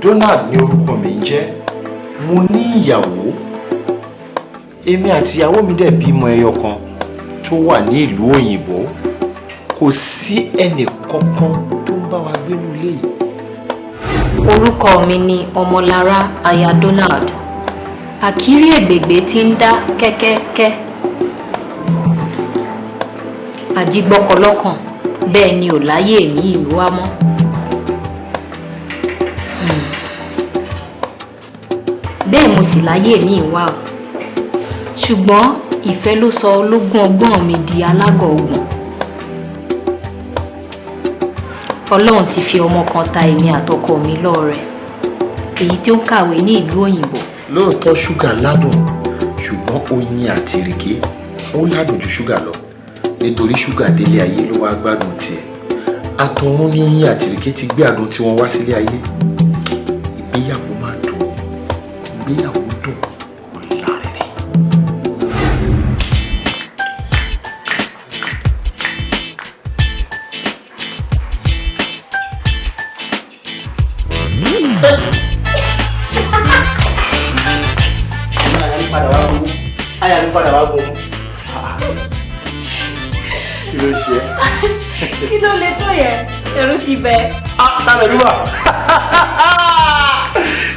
Donald ní orúkọ mi ń jẹ́. Mo ní ìyàwó. Èmi àti ìyàwó mi dẹ̀ bímọ ẹyọ kan tó wà ní ìlú òyìnbó. Kò sí ẹnì kankan tó ń bá wa gbé ní ilé yìí. Orúkọ mi ni Ọmọlára aya Donald. Àkírí ègbègbè tí ń dá kẹ́kẹ́kẹ́. Àjígbọ́kọlọ́kàn bẹ́ẹ̀ ni ò láyé mi ìlú wa mọ́. Bẹ́ẹ̀ mo sì láyé mi ìwà o. Ṣùgbọ́n ìfẹ́ ló sọ ológun ọgbọ́n mi di alágọ̀ ogun. Ọlọ́run ti fi ọmọ kan ta èmi àtọkọ mi lọ́rẹ, èyí tí ó ń kàwé ní ìlú òyìnbó. Lóòótọ́ ṣúgà ládùn, ṣùgbọ́n oyin àti ìrèké ó ládùn ju ṣúgà lọ. Nítorí ṣúgà délé ayé ló wá gbádùn tiẹ̀. Àtọ̀run ní oyin àti ìrèké ti gbé àdùn tí wọ́n wá sílé ayé. Ìgbéyàwó máa dùn, ìgbéyàwó dùn, ọ̀làrẹ̀. Aya mi padà wá gbọ́. Kí ló ṣe? Kí ló lè tó yẹ? Ẹ̀rù ti bẹ̀. Tálẹ̀ ló wà.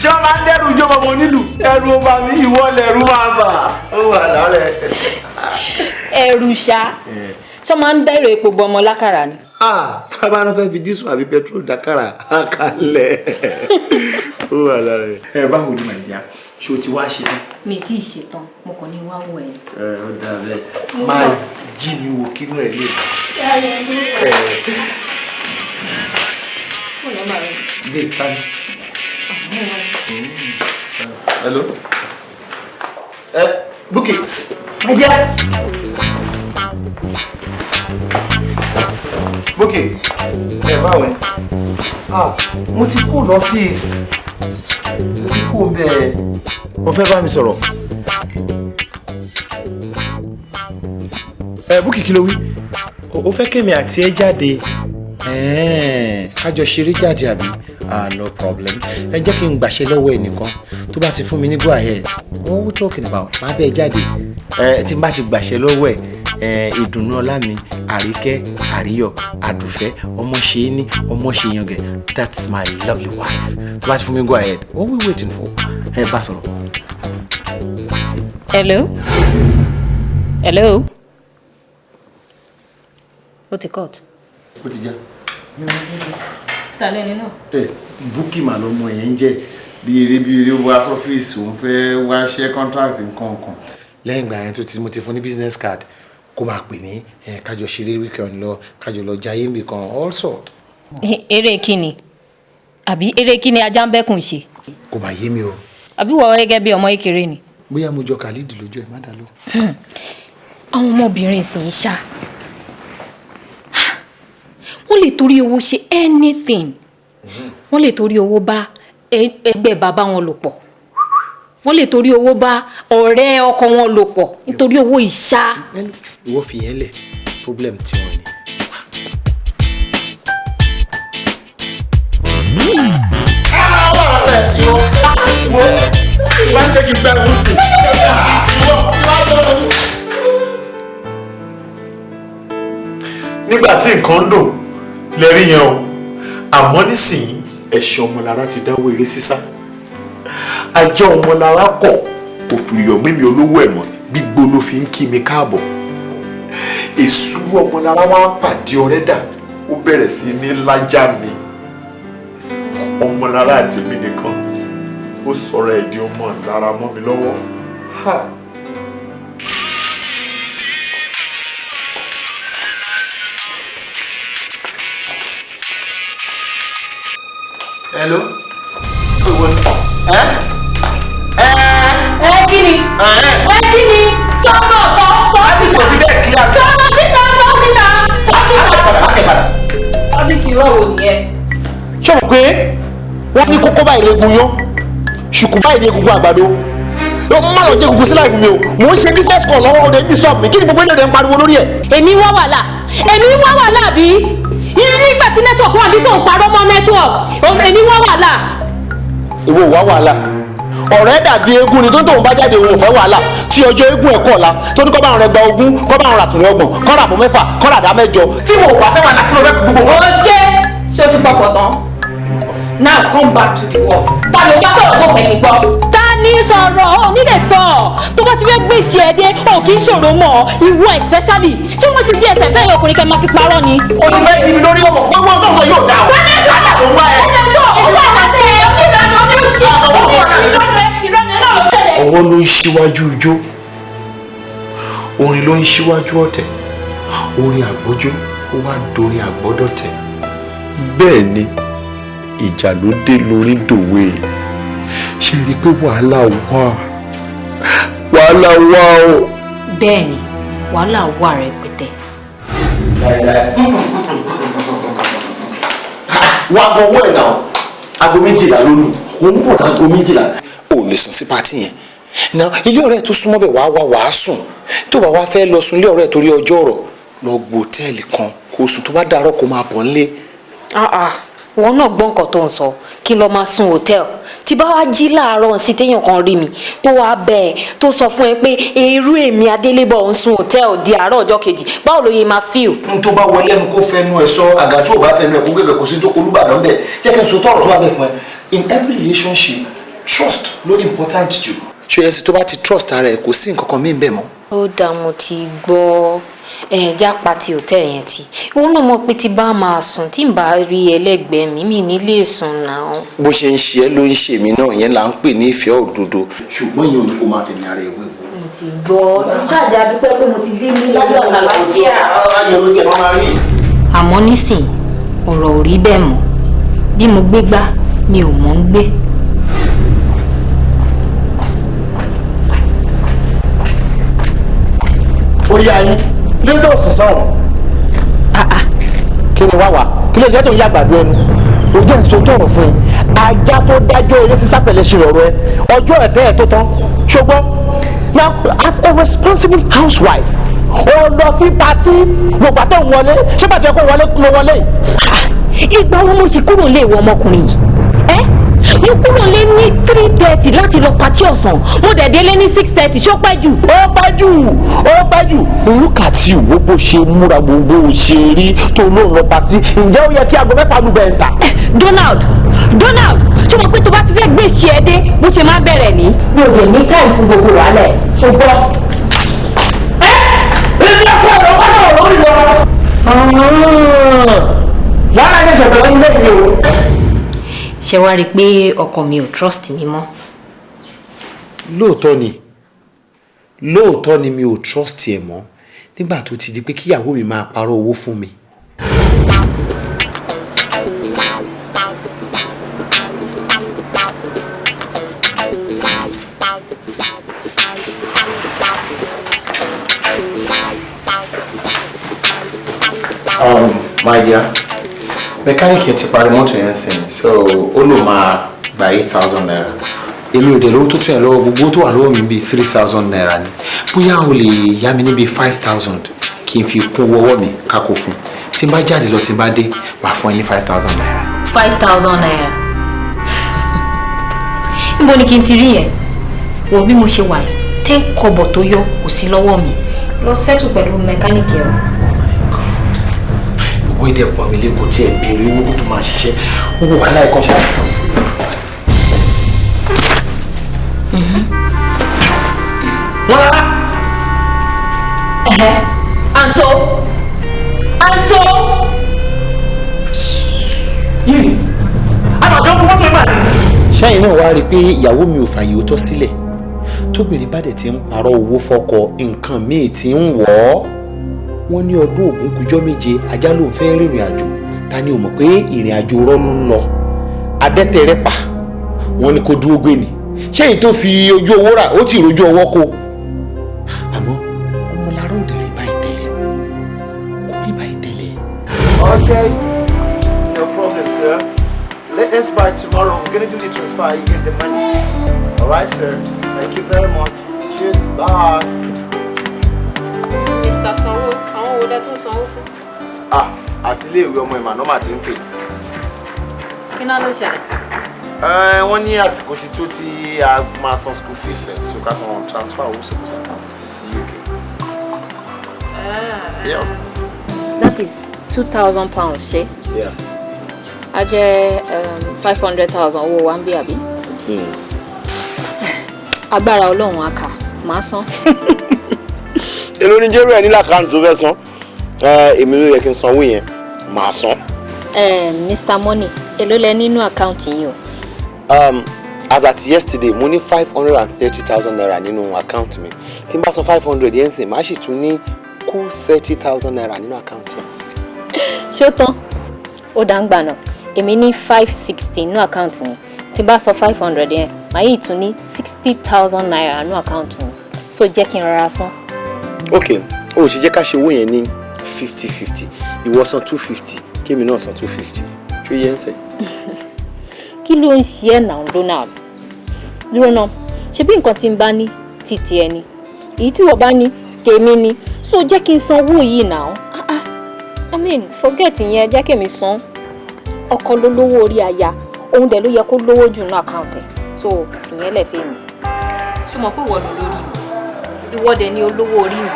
Ṣé wọ́n máa ń dẹ́rù ìjọba ọmọ onílù? Ẹrù ọba mi ìwọ lẹ̀rù máa bà. Ó wà lálẹ́. Ẹ̀rù ṣá. Ṣé wọ́n máa ń dẹ́rù epo bọ ọmọ lákàrà ni? Bàbá náà fẹ́ fi dísù àbí pẹtrol dákàrà kalẹ̀. Ó wà lálẹ́. Báwo ni màdìyà? Ṣé o ti wá ṣe tán? Mi tí ì ṣetán, mo kàn ní wá wọ ẹ. Ó dà bẹ́ẹ̀. Máa jí mi wò kínú ẹ̀ lè bá. Gbé tán. Hello. Bukki. Màdìyà. Bukki. Báwo ni? Mo ti kú lọ́fíìsì. Mo ti kú bẹ́ẹ̀. Mo fẹ́ bá mi sọ̀rọ̀. Bukki kí ló wí? O fẹ́ kémi àti ẹ jáde. Kájọ ṣeré jáde àbí? No problem. Ẹ jẹ́ kí n gbàṣẹ lọ́wọ́ ẹnìkan tó bá ti fún mi ní go ahead. What we talking about? Má bẹ́ẹ̀ jáde. Tí n bá ti gbàṣẹ lọ́wọ́ ẹ̀, ìdùnnú ọlá mi, àríkẹ́, àríyọ̀, àdùfẹ́, ọmọ ṣe ní, ọmọ ṣe yangẹ̀. That's my lovely wife. Tó bá ti fún mi go ahead. What we waiting for? Bá sọ̀rọ̀. Hello? Hello? Ó ti cut. Ó ti já. Ta lẹ́ni náà? Bukki mà lọmọ yẹn ń jẹ́ bí eré wá sọ́fíìsì òun fẹ́ wá ṣe contract nǹkan kan. Lẹ́yìn ìgbà yẹn mo ti fún ní business card kó máa pè mí kájọ ṣeré weekend lọ kájọ lọ jayé níbi kan all sort. Eré kíni? Àbí eré kíni ajá ń bẹ́kùn ṣe? Kò máa yé mi o. Àbí wọ́n gẹ́gẹ́ bí ọmọ kékeré ni? Bóyá mo jọ Khalid lójú ẹ̀ má dá lọ. Àwọn ọmọbìnrin sì ń ṣá. Wọ́n lè torí owó ṣe anything. Wọ́n lè torí owó bá ẹgbẹ́ bàbá wọn lò pọ̀. Wọ́n lè torí owó bá ọ̀rẹ́ ọkọ wọn lò pọ̀ nítorí owó ìṣá. Ìwọ fi yẹn lẹ̀ problem tí wọ́n ní. Nígbà tí nǹkan ń dùn lẹ́rí yẹn o àmọ́ nísìnyí ẹ̀ṣẹ̀ Ọmọlára ti dáwọ́ eré sísá ajá Ọmọlára kọ̀ kò fìyọ̀ mímí olówó ẹ̀ mọ́ gbígbó ló fi ń kí mi káàbọ̀ èṣù Ọmọlára wá pàdé ọ̀rẹ́ dà ó bẹ̀rẹ̀ sí ní lájà mi Ọmọlára àti mi nìkan ó sọ̀rọ̀ ẹ̀ di ọmọ lára mọ́ mi lọ́wọ́. Hello? Kíni? Kíni? Sọ́nà sọ́ síta. Sọ́nà síta. Ọ́fíìsì rọ̀wọ̀ nìyẹn. Ṣé o pé wọ́n ní kókó báyìí lẹ́gùn yán ṣùkú báyìí ní egungun àgbàdo má lọ jẹ́ egungun sí láì fún mi o mò ń ṣe business call lọ́wọ́ ọdẹ disturb mi kí ni gbogbo ènìyàn ń pariwo lórí ẹ̀. Èmi wá wàhálà bí? Nígbà tí network wà bí tó ń parọ́ mọ́ network èmi wá wàhálà. ìwọ wá wàhálà ọ̀rẹ́ dàbí eégún ni tó ń tóun bá jáde òun ò fẹ́ wàhálà tí ọjọ́ eégún ẹ̀ kọ̀ọ̀la tó ní kọ́ bá àwọn rẹ̀ gba ogún kọ́ bá àwọn ràtúnrẹ́ ọgbọ̀n kọ́ ràbọ̀ mẹ́fà kọ́ ràdá mẹ́jọ tí wọn ò bá fẹ́ wàhálà kí ló fẹ́ gbogbo wọn. ó ṣe o ti pọpọ tán now come back to the work. ta ló bá sọ̀rọ̀ tó fẹ́ kí gbọ́. ta ni sọ̀rọ̀ ò ní lè sọ tó bá ti fẹ́ gbé iṣẹ́ ẹ dé ò kì í ṣòro mọ́ ìwọ especially ṣé wọ́n ti di ẹsẹ̀ fẹ́ yọ ọkùnrin kẹ́ máa fi parọ́ ni. o ti fẹ́ ibi lórí ọmọ gbogbo ọdún sọ yóò dá o. wàhálà ló ń wá ẹ. ọwọ́ ló ń ṣíwájú ijó orin ló ń ṣíwájú ọ̀tẹ̀ orin àgbójó ó wá dorin àgbọ́dọ̀tẹ̀. bẹ́ẹ̀ ni ìjà ló dé lórí dòwe ṣe rí i pé wàhálà wà o. bẹ́ẹ̀ ni wàhálà wà rẹpẹtẹ. wà á gbọ́ owó ẹ̀ náà aago 12 ló lù òun bọ̀ láago 12. o lè sùn sí pátì yẹn náà ilé ọ̀rẹ́ tó súnmọ́ bẹ̀ wàá sùn tó bá wá fẹ́ lọ sùn ilé ọ̀rẹ́ torí ọjọ́ ọ̀rọ̀ lọ gbọ́ hòtẹ́ẹ̀lì kan kó sùn tó bá dàárọ̀ kó máa bọ̀ nílé. wọn náà gbọ́ nǹkan tó ń sọ kí lọ́ọ́ máa sun hòtẹ́ẹ̀lì tí bá wá jí láàárọ̀ sí téèyàn kan rí mi tó wá bẹ́ẹ̀ tó sọ fún ẹ pé irú èmi adélébọ̀ ń sun hòtẹ́ẹ̀lì di àárọ̀ ọjọ́ kejì báwo ló yẹ máa fíl. n tó bá wọlé ẹnu kó fẹnu ẹ sọ àgà tí ò bá fẹnu ẹ kó gbẹbẹ kó sí tó kó olúbàdàn bẹ jẹ́ kí n so tọrọ tó bá bẹ fún ẹ in every relationship trust ló important jù. ṣé ẹ sì tó bá ti trust ara ẹ kò sí nǹkan kan mí bẹ́ẹ̀ mọ́. ó dáa mo ti gbọ́ jápa ti hòtẹ́ẹ̀lì yẹn ti òun náà mọ̀ pé tí bá máa sùn tí n bá rí ẹlẹ́gbẹ̀ẹ́ mi nílé sùn náà. bó ṣe ń ṣe ẹ́ ló ń ṣe mí náà yẹn là ń pè ní ìfẹ́ òdodo ṣùgbọ́n yẹn ò ní kó máa fi ní ara ẹ̀ wéwu. mo ti gbọ́ ṣáàjà dúpẹ́ pé mo ti dé ní lábẹ́ ọ̀nà àlàáfíà. ayọ̀ ló tiẹ̀ máa rí. àmọ́ nísìnyí ọ̀rọ̀ ò rí bẹ́ẹ̀ mọ́ bí mo gbé gbá mi ò mọ̀ ń gbé. ó yá yín lójú òsùnsàn kí ni wá wá kí ló ṣe tó ń yàgbàdo ẹnu o jẹ́ ìsòtò ọ̀rọ̀ fún yín ajá tó dájọ́ eré sísá pẹ̀lẹ́ ṣe rọ̀rọ̀ ẹ ọjọ́ ẹ̀tẹ́ ẹ̀ tó tán ṣùgbọ́n now as a responsible housewife ó lọ sí patí gbogbo àtọ̀ wọlé ṣé bàtí ẹ kó wọlé ló wọlé yìí. ìgbà wo mo sì kúrò lé ìwọ ọmọkùnrin yìí mo kúrò lé ní 3:30 láti lọ patí ọ̀sán mo dẹ̀ délé ní 6:30 ṣó pẹ́ jù. ó pẹ́ jù lùkàtì wo bó ṣe múra gbogbo ṣe rí tó lóun lọ patí ǹjẹ́ ó yẹ kí aago mẹ́fà lù bẹ́ẹ̀ ń ta. Donald ṣé mo pé tó bá ti fẹ́ gbé ṣe ẹ dé bó ṣe máa bẹ̀rẹ̀ ní. mi ò lè ní táìmù fún gbogbo wàhálà ẹ̀ ṣùgbọ́n. ilé ẹ̀kọ́ ẹ̀rọ wá náà lórí lọ. wàhálà ní ìṣẹ̀lẹ̀ ọ̀hún lẹ́yìn o. ṣé wàá rí i pé ọkọ mi ò trust mi mọ́. lóòótọ́ ni mi ò trust ẹ mọ́ nígbà tó ti di pé kíyàwó mi máa parọ́ owó fún mi. My dear, mechanic yẹn ti parí mọ́tò yẹn sìn so ó lò máa gba 8,000 naira. èmi ò dẹ̀ lówó tó tún yẹn lọ́wọ́ gbogbo tó wà lọ́wọ́ mi bíi 3,000 naira ni bóyá o lè yá mi níbi 5,000 kí n fi kún owó mi kákó fún tí n bá jáde lọ tí n bá dé máa fún ẹ ní 5,000 naira. 5,000 naira. níbo ni kí n ti rí yẹn wò bí mo ṣe wà yìí 10 kọ́bọ̀ tó yọ kò sí lọ́wọ́ mi lọ sẹ́tù pẹ̀lú mẹkáníìkì ẹ̀. owó ìdẹ̀ pọ̀ mi lẹ́kọ̀ọ́ tí ẹ̀ béèrè owó tó máa ṣiṣẹ́ owó wàhálà ẹ̀kọ́ ṣe fún un. And so yìí àbàjọ kúkú tó bá. ṣẹ́yìn náà wá rí i pé ìyàwó mi ò fààyè òótọ́ sílẹ̀ tóbìnrin bá dẹ̀ ti ń parọ́ owó fọ́kọ nǹkan míì ti ń wọ̀ ọ́ wọ́n ní ọdún Ògún kújọ́ méje ajá ló ń fẹ́ rìnrìn àjò ta ni ò mọ̀ pé ìrìn àjò rọ́ ló ń lọ adẹ́tẹ̀rẹ́ pa wọ́n ní kó dúró gbé ni ṣẹ́yìn tó fi ojú owó rà ó ti rojú ọwọ́ kó àmọ́ ọmọlára ò dẹ̀ rí báyìí tẹ́lẹ̀ kò rí báyìí tẹ́lẹ̀. Okay, no problem, sir. Let's by tomorrow. We're gonna do the transfer. You get the money. All right, sir. Thank you very much. Cheers. Bye. Mr. Sanwó àwọn wo lẹ tún sanwó fún. Àti ilé ìwé ọmọ ìmọ̀ nọ́mà ti ń pè. kí náà ló ṣẹlẹ̀. Wọ́n ní àsìkò ti tó tí a máa san school fees ẹ̀ so ká kàn transfer owó sókòsà account ní UK. Yeah. That is £2,000, ṣé? Yeah. A jẹ́ 500,000 owó wa ń bí àbí? Agbára Ọlọ́run á kà, màá san. Èló ni jẹ́rú ẹ̀ ní lákàntì tó fẹ́ san? Èmi ló yẹ kí n sanwó yẹn, màá san. Mr. Money, èló lẹ nínú àkáǹtì yín o? As at yesterday, mo ní 530,000 naira nínú account mi. Tí n bá san 500 yẹn sìn, màá sì tún ní kú 30,000 naira nínú account yẹn. Ṣé ó tán? Ó dá ń gbà náà. Èmi ní 560 nínú àkáǹtì mi. Tí n bá san 500 yẹn, màá yìí tún ní 60,000 naira nínú àkáǹtì mi. So jẹ́ kí n rọra san. Ok, o ṣe jẹ́ ká ṣe owó yẹn ní 50-50. Ìwọ san 250, kémi náà san 250. Ṣé yẹn ń sìn? Kí ló ń ṣe ẹ́ náà, Donald? Dúró náà, ṣe bí nǹkan tí n bá ní títí ẹni. Èyí tí wọ́n bá ní tèmi ni. So jẹ́ kí n san owó yìí náà. I mean, forget yẹn, jẹ́ kí mi san. Ọkọ ló lówó orí aya. Òun dẹ̀ ló yẹ kó lówó jù nínú àkáǹtì ẹ̀. So fìyẹn lẹ̀ fẹ́ mi. Ṣé mo pé ìwọ ló lórí mi? Ìwọ dẹ̀ ni olówó orí mi.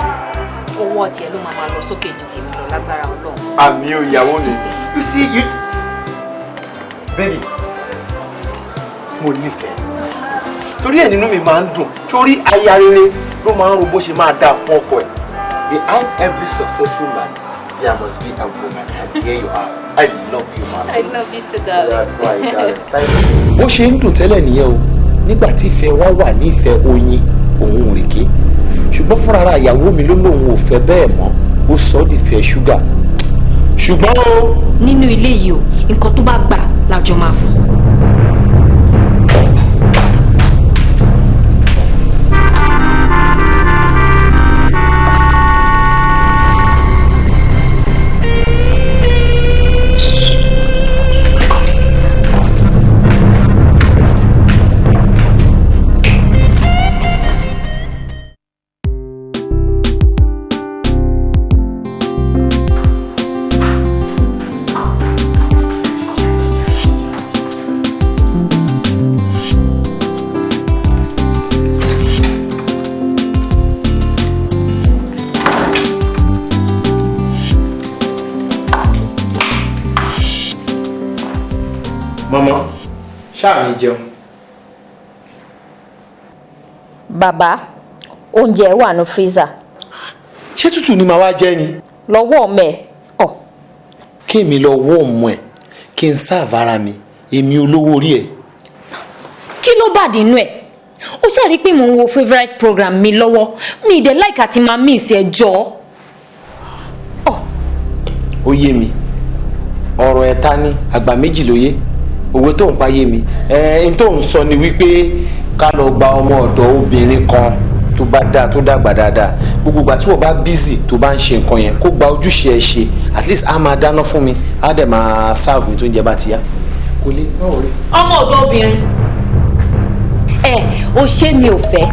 Owó ọtí ẹ ló máa lọ sókè ju tèmi lọ lágbára Ọlọ́run. Àmì ìyàwó mi. You see, you... Baby, mo nífẹ̀ẹ́. Torí ẹ̀ nínú mi máa ń dùn. Torí aya rere ló máa ń ro bó ṣe máa dáa fún ọkọ ẹ̀. Behind every successful man, there must be a woman. And here you are. I love you, man. I love you too, darling. That's why, darling. Thank you. Bó ṣe ń dùn tẹ́lẹ̀ nìyẹn o. Nígbà tí ìfẹ́ wa wà nífẹ̀ẹ́ oyin, òun rèké. Ṣùgbọ́n fúnra ara ìyàwó mi ló lóun ò fẹ́ bẹ́ẹ̀ mọ́. Ó sọ ọ́ dìfẹ́ ṣúgà. Ṣùgbọ́n o. Nínú ilé yìí o, nǹkan tó bá gbà lájọ máa fún. Mama, ṣáà ní jẹun. Bàbá, oúnjẹ wà ní freezer. Ṣé tútù ni màá wá jẹ ni? Lọ́wọ́ mẹ́ ọ̀. Kémi lọ wọ́ ọmọ ẹ̀ kí n sáàbà ara mi, èmi olówó orí ẹ̀. Kí ló bà dínú ẹ̀? Ó ṣàrí pé mò ń wo favourite program mi lọ́wọ́. Mi ìdẹ̀ like àti máa miss ẹ jọ. Ó yé mi. Ọ̀rọ̀ ẹ̀ta ni àgbà méjì ló yé. Òwe tó ń pa yé mi. N tó ń sọ ni wípé ká lọ gba ọmọ ọ̀dọ̀ obìnrin kan tó bá dáa tó dàgbà dáadáa. Gbogbo ìgbà tí wọ́n bá busy tó bá ń ṣe nǹkan yẹn kó gba ojúṣe ẹ ṣe. At least á máa dáná fún mi. Á dẹ̀ máa serve mi tó ń jẹ bá ti yá. Kò lè báwo rí. Ọmọ ọ̀dọ̀ obìnrin. O ṣé mi ò fẹ́.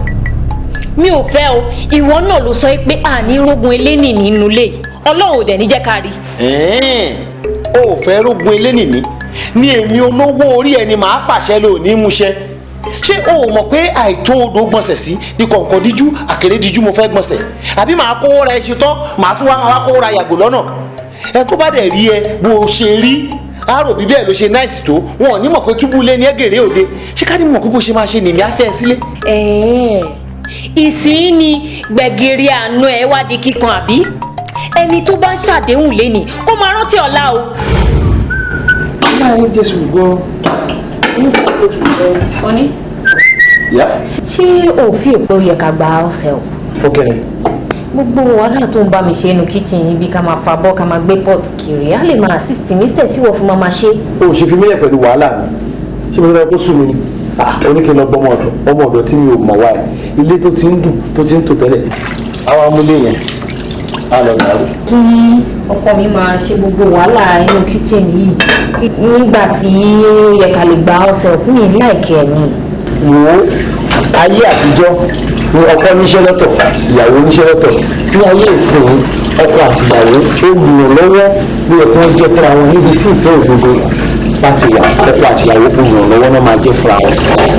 Mi ò fẹ́ o. Ìwọ náà ló sọ pé àní rógun eléni nínú ilé. Ọlọ́run ò dẹ̀ ní jẹ́ ká rí. O ò fẹ́ rógun elénìní ní èmi olówó orí ẹni màá pàṣẹ lò ní múṣẹ. Ṣé o ò mọ̀ pé àìtó odò gbọ̀nsẹ̀ sí ní kọ̀ǹkọ̀ díjú àkèré díjú mo fẹ́ gbọ̀nsẹ̀ àbí màá kówó ra ẹṣin tán màá tún wá kówó ra yàgò lọ́nà. Ẹ tó bá dẹ̀ rí ẹ bó o ṣe rí àárò bíbí ẹ ló ṣe náìsì tó wọn ò ní mọ̀ pé túbú lé ní ẹgèrè òde ṣé ká ní mọ̀ pé bó ṣe máa ṣe nìyí á fẹ́ sílé. Ìsìn ni gbẹ̀gìrì àánú ẹ wá di kíkan àbí ẹni tó bá ń ṣàdéhùn léni kó máa rántí ọ̀la o. Báyìí Jésù gbọ́. Ọ̀ní. Ṣé òfin èpè ó yẹ ká gba ọ̀sẹ̀ o? Fọ́kẹ́rẹ́. Gbogbo wàhálà tó ń bá mi ṣe inú kíchìn yìí bí ká máa fa bọ́ ká máa gbé pot kiri á lè máa assist mi instead tí wọ́n fi máa ṣe. O ò ṣe fi mílẹ̀ pẹ̀lú wàhálà mi ṣé mo fẹ́ kó sùn mi ni oníkè lọ gbọ́mọ ọ̀dọ̀ tí mi ò mọ̀ wá ẹ̀ ilé tó ti ń dùn tó ti ń tò tẹ́lẹ̀ àwọn amúlé yẹn á lọ dàrú. Kí ọkọ mi máa ṣe gbogbo wàhálà inú kíchìn yìí nígbà tí ó yẹ ká lè gba ọ̀sẹ̀ òkú mi láìkẹ́ ẹ̀ ni. Wò ó ayé àtijọ́ ni ọkọ níṣẹ́ lọ́tọ̀ ìyàwó níṣẹ́ lọ́tọ̀ ní ayé ìsìn ọkọ àti ìyàwó ó gbìyànjú lọ́wọ́ bí ẹ̀kọ́ jẹ́ fúnra wọn níbi tí ìfẹ́ òdodo láti wà ọkọ àti ìyàwó olùrànlọ́wọ́ náà máa jẹ́ fúnra wọn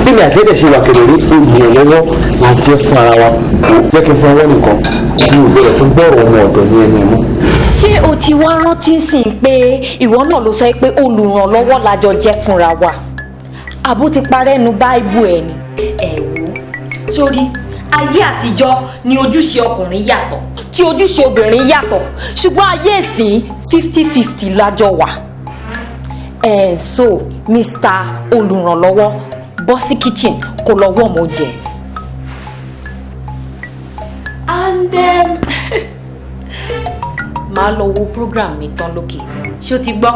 bí mi àti ẹ̀dẹ̀ ṣe wà kedere olùrànlọ́wọ́ máa jẹ́ fún ara wa jẹ́ kí n fún ọwọ́ nìkan mi ò bẹ̀rẹ̀ tó gbọ́rọ̀ ọmọ ọ̀dọ̀ ní ẹnu ẹ̀ mọ́. ṣé o ti wá rántí sí i pé ìwọ náà ló sọ pé olùrànlọ́wọ́ la jọ jẹ́ fúnra wa àbó ti parẹ́ nu báíbù ẹ̀ ni ẹ̀ wò sórí ayé àtijọ́ ni ojúṣe ọkùnrin yàtọ̀ tí ojúṣe obìnrin yàtọ̀ ṣùgbọ́n ayé ìsìn 50-50 lájọ wà so Mr. olùrànlọ́wọ́ bọ́ sí kitchen kó lọ wọ́n mo jẹ and máa lọ wo program mi tán lókè ṣó ti gbọ́.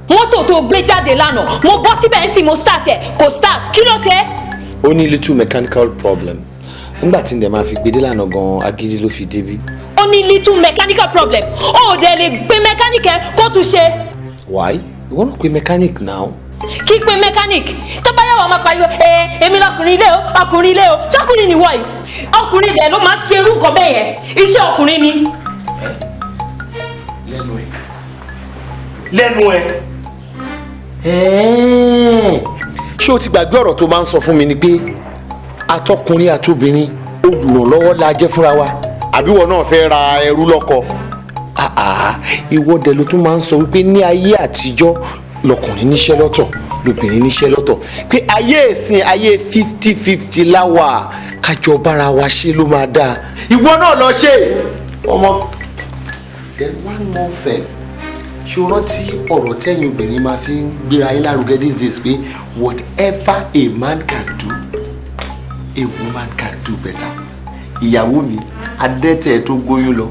mọ́tò tó gbé jáde lánàá mo bọ́ síbẹ̀ ń sì mo start ẹ̀ kò start kí ló ṣe. ó ní little mechanical problem nígbà tí ǹdẹ̀ máa fi gbé dé lánàá gan-an agídí ló fi débí. ó ní little mechanical problem ó ò dẹ̀ lè gbé mechanic ẹ kó tún ṣe. why ìwọ náà pe mechanic now. kí pe mechanic tó bá yàwó máa pariwo èmi lọkùnrin ilé o ọkùnrin ilé o ṣọkùnrin nìwọ yìí ọkùnrin dẹ̀ ló máa ń ṣerú nǹkan bẹ́ẹ̀ yẹn iṣẹ́ ọkùnrin ni. lẹ́nu ẹ̀. ṣé o ti gbàgbé ọ̀rọ̀ tó máa ń sọ fún mi ni pé atọkùnrin àtobìnrin olùrànlọ́wọ́ la jẹ́ fúnra wa àbí ìwọ náà fẹ́ ra ẹrú lọ́kọ. ìwọ dẹ̀ ló tún máa ń sọ wípé ní ayé àtijọ́ lọkùnrin níṣẹ́ lọ́tọ̀ lóbìnrin níṣẹ́ lọ́tọ̀ pé ayé ìsìn ayé 50-50 láwà kájọ bára wa ṣe ló máa dáa. ìwọ náà lọ ṣe ọmọ. then one more thing ṣé o rántí ọ̀rọ̀ tẹ́yìn obìnrin máa fi ń gbéra yín lárugẹ these days pé whatever a man can do a woman can do better. ìyàwó mi adẹ́tẹ̀ tó gbóyún lọ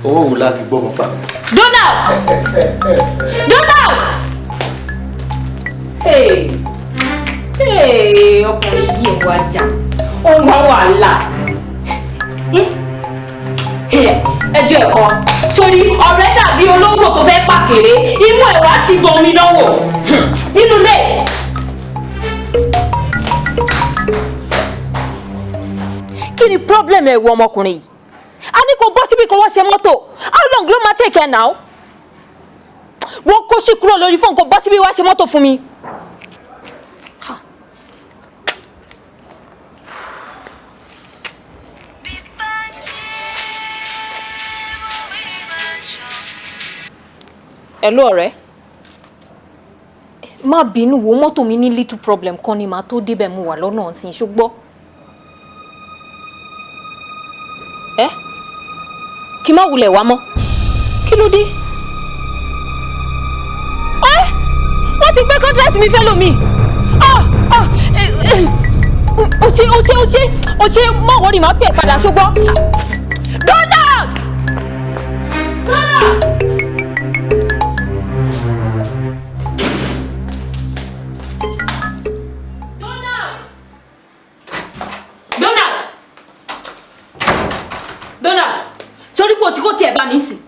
owó wo la fi gbọ́ mọ́ pa. Donald Donald ọkùnrin yìí ò wá jà ó ń wá wàhálà ẹjọ́ ẹ̀kọ́ sórí ọ̀rẹ́ dàbí olóńgbò tó fẹ́ pàkèrè imú ẹ̀ wá ti gbomi náwó nínú ilé. kí ni problem ẹ̀ wọ ọmọkùnrin yìí a ní kó bọ́ síbi kó wá ṣe mọ́tò how long ló máa take ẹ̀ now wọ́n kó sí kúrò lórí fóònù kó bọ́ síbi wá ṣe mọ́tò fún mi. Hello ọ̀rẹ́ má bínú wo mọ́tò mi ní little problem kan ni màá tó débẹ̀ mo wà lọ́nà ọ̀sìn ṣùgbọ́n kí má wulẹ̀ wá mọ́ kí ló dé wọ́n ti gbé contract mi fẹ́ lómi. o ṣe mọ̀ wọ́n rí màá pè é padà ṣùgbọ́n. Donald. Donald, sórí pé o ti kó tiẹ̀ bá mi sìn.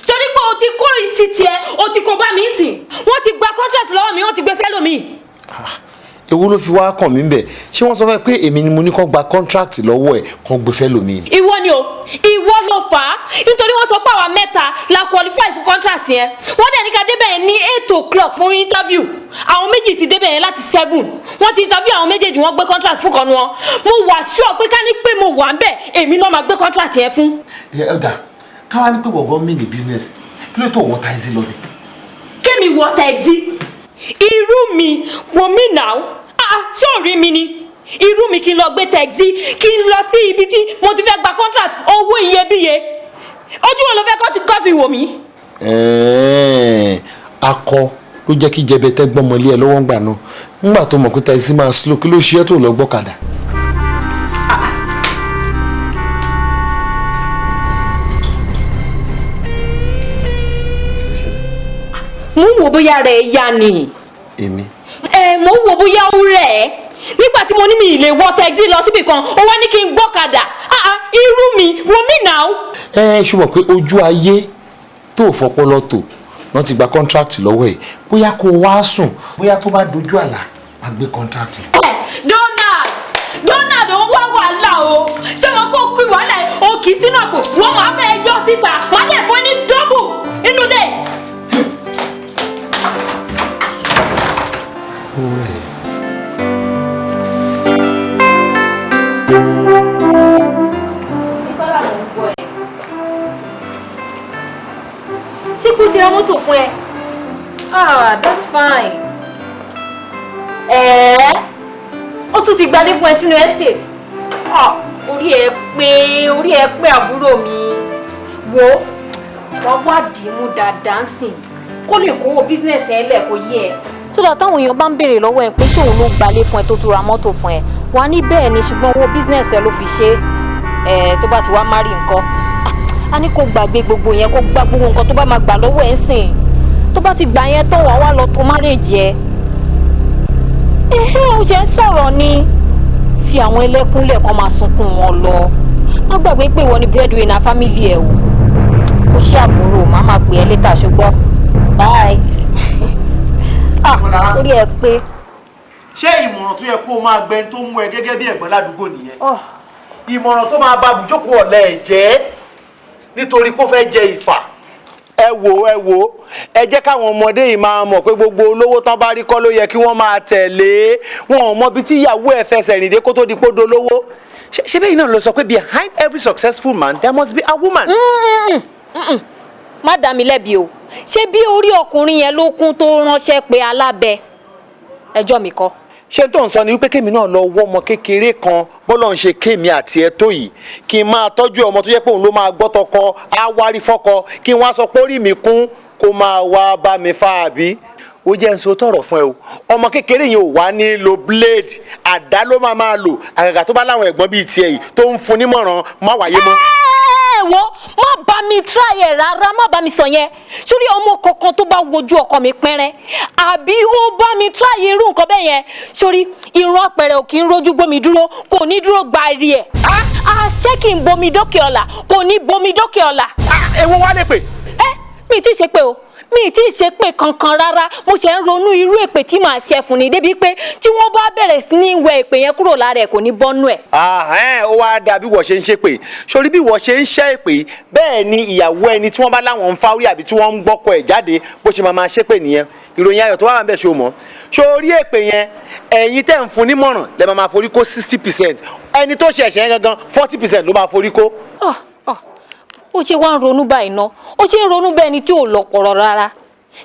Sórí pé o ti kó ìtì tiẹ̀, o ti kó bá mi sìn. Wọ́n ti gba contract lọ́wọ́ mi, wọ́n ti gbé fẹ́ lómi. Èwo ló fi wá kàn mí bẹ̀? Ṣé wọ́n sọ fẹ́ pé èmi ni mo ní kó gba contract lọ́wọ́ ẹ̀ kó gbé fẹ́ lómi? Ìwọ ni o, ìwọ ló fà á. Nítorí wọ́n sọ pé àwa mẹ́ta la qualify fún contract yẹn. Wọ́n dẹ̀ ní ká débẹ̀ yẹn ní 8 o'clock fún interview. Àwọn méjì ti débẹ̀ yẹn láti 7. Wọ́n ti interview àwọn méjèèjì, wọ́n gbé contract fún kan wọn. Mo wà sure pé ká ní pé mo wà ń bẹ̀, èmi náà máa gbé contract yẹn fún. Ẹ̀dà, káwá ní pé wọ̀gán mi ní business, kí ló tó wọ́ taxi lọ bẹ̀? Kémi wọ taxi? Irú mi, wò mí now. Sóòrí mi ni. Irú mi kí n lọ gbé taxi, kí n lọ sí ibi tí mo ti fẹ́ gba contract owó iyebíye. Ojú wo ló fẹ́ kọ́ ti kọ́fì wò mí? Akọ ló jẹ́ kí jẹbẹtẹ gbọ́mọ ilé ẹ lọ́wọ́ ńgbà náà. Nígbà tó mọ̀ pé taxi máa slow, kí ló ṣe é tó lọ gbọ́kadà? Mo ń wò bóyá rẹ̀ yá ni. Èmi. Mo ń wò bóyá ó rẹ̀. Nígbà tí mo ní mi lè wọ taxi lọ síbì kan, ó wá ní kí n gbọ́kadà. Irú mi, wò mí now. Ṣùgbọ́n pé ojú ayé tó fọpọlọ tó wọ́n ti gba contract lọ́wọ́ ẹ̀, bóyá kó wá sùn, bóyá tó bá dojú àlá máa gbé contract. Donald ó wá wàhálà o. Ṣé wọn kó kú wàhálà ẹ̀ o kì í sínú àpò, wọ́n máa bẹ ẹjọ́ síta, wọ́n á dẹ̀ fún ní dọ́bù inú dẹ̀. Ṣé kò ti ra mọ́tò fún ẹ? That's fine. Ó tún ti gbadé fún ẹ sínú estate. Orí ẹ pé àbúrò mi. Wo wọ́n wá dìímú dáadáa sìn kó lè kówó bísínẹ̀sì ẹ lẹ̀ kó yé ẹ. Sódà táwọn èèyàn bá ń béèrè lọ́wọ́ ẹ pé ṣé òun ló gbalé fún ẹ tó tún ra mọ́tò fún ẹ, wà ní bẹ́ẹ̀ ni, ṣùgbọ́n owó bísínẹ̀sì ẹ ló fi ṣe é. Tó bá ti wá márì nǹkan, a ní kó gbàgbé gbogbo yẹn, kó gbá gbogbo nǹkan tó bá máa gbà lọ́wọ́ ẹ ń sìn. Tó bá ti gbà yẹn tán, wà wá lọ tó márèjì ẹ. Ó ṣe ń sọ̀rọ̀ ni. Fi àwọn ẹlẹ́kúnlẹ̀ kan máa sunkún wọn lọ. Má gbàgbé pé ìwọ ni breadwinner family ẹ o. Ó ṣe àbúrò, má máa pè ẹ́ later ṣùgbọ́n. Bye. Orí ẹ pé. Ṣé ìmọ̀ràn tó yẹ kó o máa gbẹ́ni tó mú ẹ gẹ́gẹ́ bí ẹ̀gbọ́n ládùúgbò nìyẹn? Ìmọ̀ràn tó máa bá bùjókòó ọ̀lẹ ẹ̀ jẹ́ nítorí pé ó fẹ́ jẹ ìfà. Ẹ wò ẹ jẹ́ káwọn ọmọdé yìí máa mọ̀ pé gbogbo olówó tán bá rí kọ́ ló yẹ kí wọ́n máa tẹ̀lé. Wọn ò mọ bí tí ìyàwó ẹ̀ fẹsẹ̀ rìn dé kó tó di pódó lówó. Ṣé bẹ́ẹ̀ náà ló sọ pé behind every successful man there must be a woman. Má dá mi lẹ́bi o. Ṣé bí orí ọkùnrin yẹn ló kún tó ránṣẹ́ pé alábẹ? Ẹjọ́ mi kọ́. Ṣé tó ń sọ ni wípé kémi náà lọ wọ́ ọmọ kékeré kan bọ́lọ̀ ń ṣe kémi àti ẹ tó yìí kí n máa tọ́jú ọmọ tó jẹ́ pé òun ló máa gbọ́ tọkọ á wárí fọ́kọ kí n wá sọ pé orí mi kún kó máa wá bá mi fa àbí? Ó jẹ́ ń sọ tọ̀rọ̀ fún ẹ o, ọmọ kékeré yẹn ò wá ní lo blade, àdá ló máa lò, àgàgà tó bá láwọn ẹ̀gbọ́n bíi tiẹ̀ yìí tó ń fún nímọ̀ràn má wáyé mọ́. Wo má bá mi try ẹ rárá, má bá mi sọ yẹn. Sórí ọmọ kankan tó bá wojú ọkọ mi pẹ́rẹ́ àbí ó bá mi try irú nǹkan bẹ́ẹ̀ yẹn, sórí ìran àpẹẹrẹ ò kí ń rojú gbómi dúró, kò ní dúró gba rí ẹ̀. Àṣẹ kì í bomi dókè ọ̀la, kò ní bomi dókè ọ̀la. Èwo wá lè pè? Mi ti ṣe pé o, mi ti ṣe pé kankan rárá, mo ṣe ń ronú irú èpè tí màá ṣe fún ni débi pé tí wọ́n bá bẹ̀rẹ̀ sí ní wẹ èpè yẹn kúrò lára ẹ̀ kò ní bọ́nú ẹ̀. Ó wá dà bí wọ́n ṣe ń ṣe pé sórí bí wọ́n ṣe ń ṣe èpè bẹ́ẹ̀ ni ìyàwó ẹni tí wọ́n bá láwọn ń fáwí àbí tí wọ́n ń gbọ́kọ ẹ̀ jáde bó ṣe máa ṣe pé nìyẹn. Ìròyìn ayọ̀ tó wà bẹ́ẹ̀ ṣe o mọ̀ sórí èpè yẹn ẹ̀yin tẹ́ ń fún nímọ̀ràn lẹ́ máa forí kó 60%, ẹni tó ṣe ẹ̀ṣẹ̀ yẹn gangan 40% ló máa forí kó. Ó ṣe wá ń ronú báyìí ná, ó ṣe ń ronú bẹ́ẹ̀ ni tí ò lọ́pọ̀rọ̀ rárá.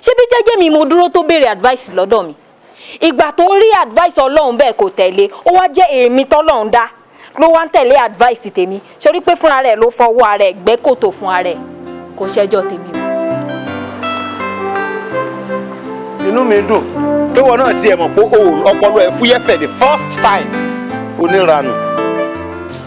Ṣé bí jẹ́jẹ́ mi mo dúró tó béèrè advice lọ́dọ̀ mi? Ìgbà tó rí advice Ọlọ́run bẹ́ẹ̀ kò tẹ̀lé, ó wá jẹ́ èmi tọ́lọ́run dá ló wá ń tẹ̀lé advice tèmi. Sórí pé fúnra rẹ̀ ló fọwọ́ ara ẹ̀ gbẹ́ kòtò fún ara ẹ̀, kò ṣẹjọ́ tèmi o. inú mi dùn pé wọn náà tiẹ̀ mọ̀ pé ọpọlọ ẹ̀ fúyẹ́ fẹ̀ the first time oníranù.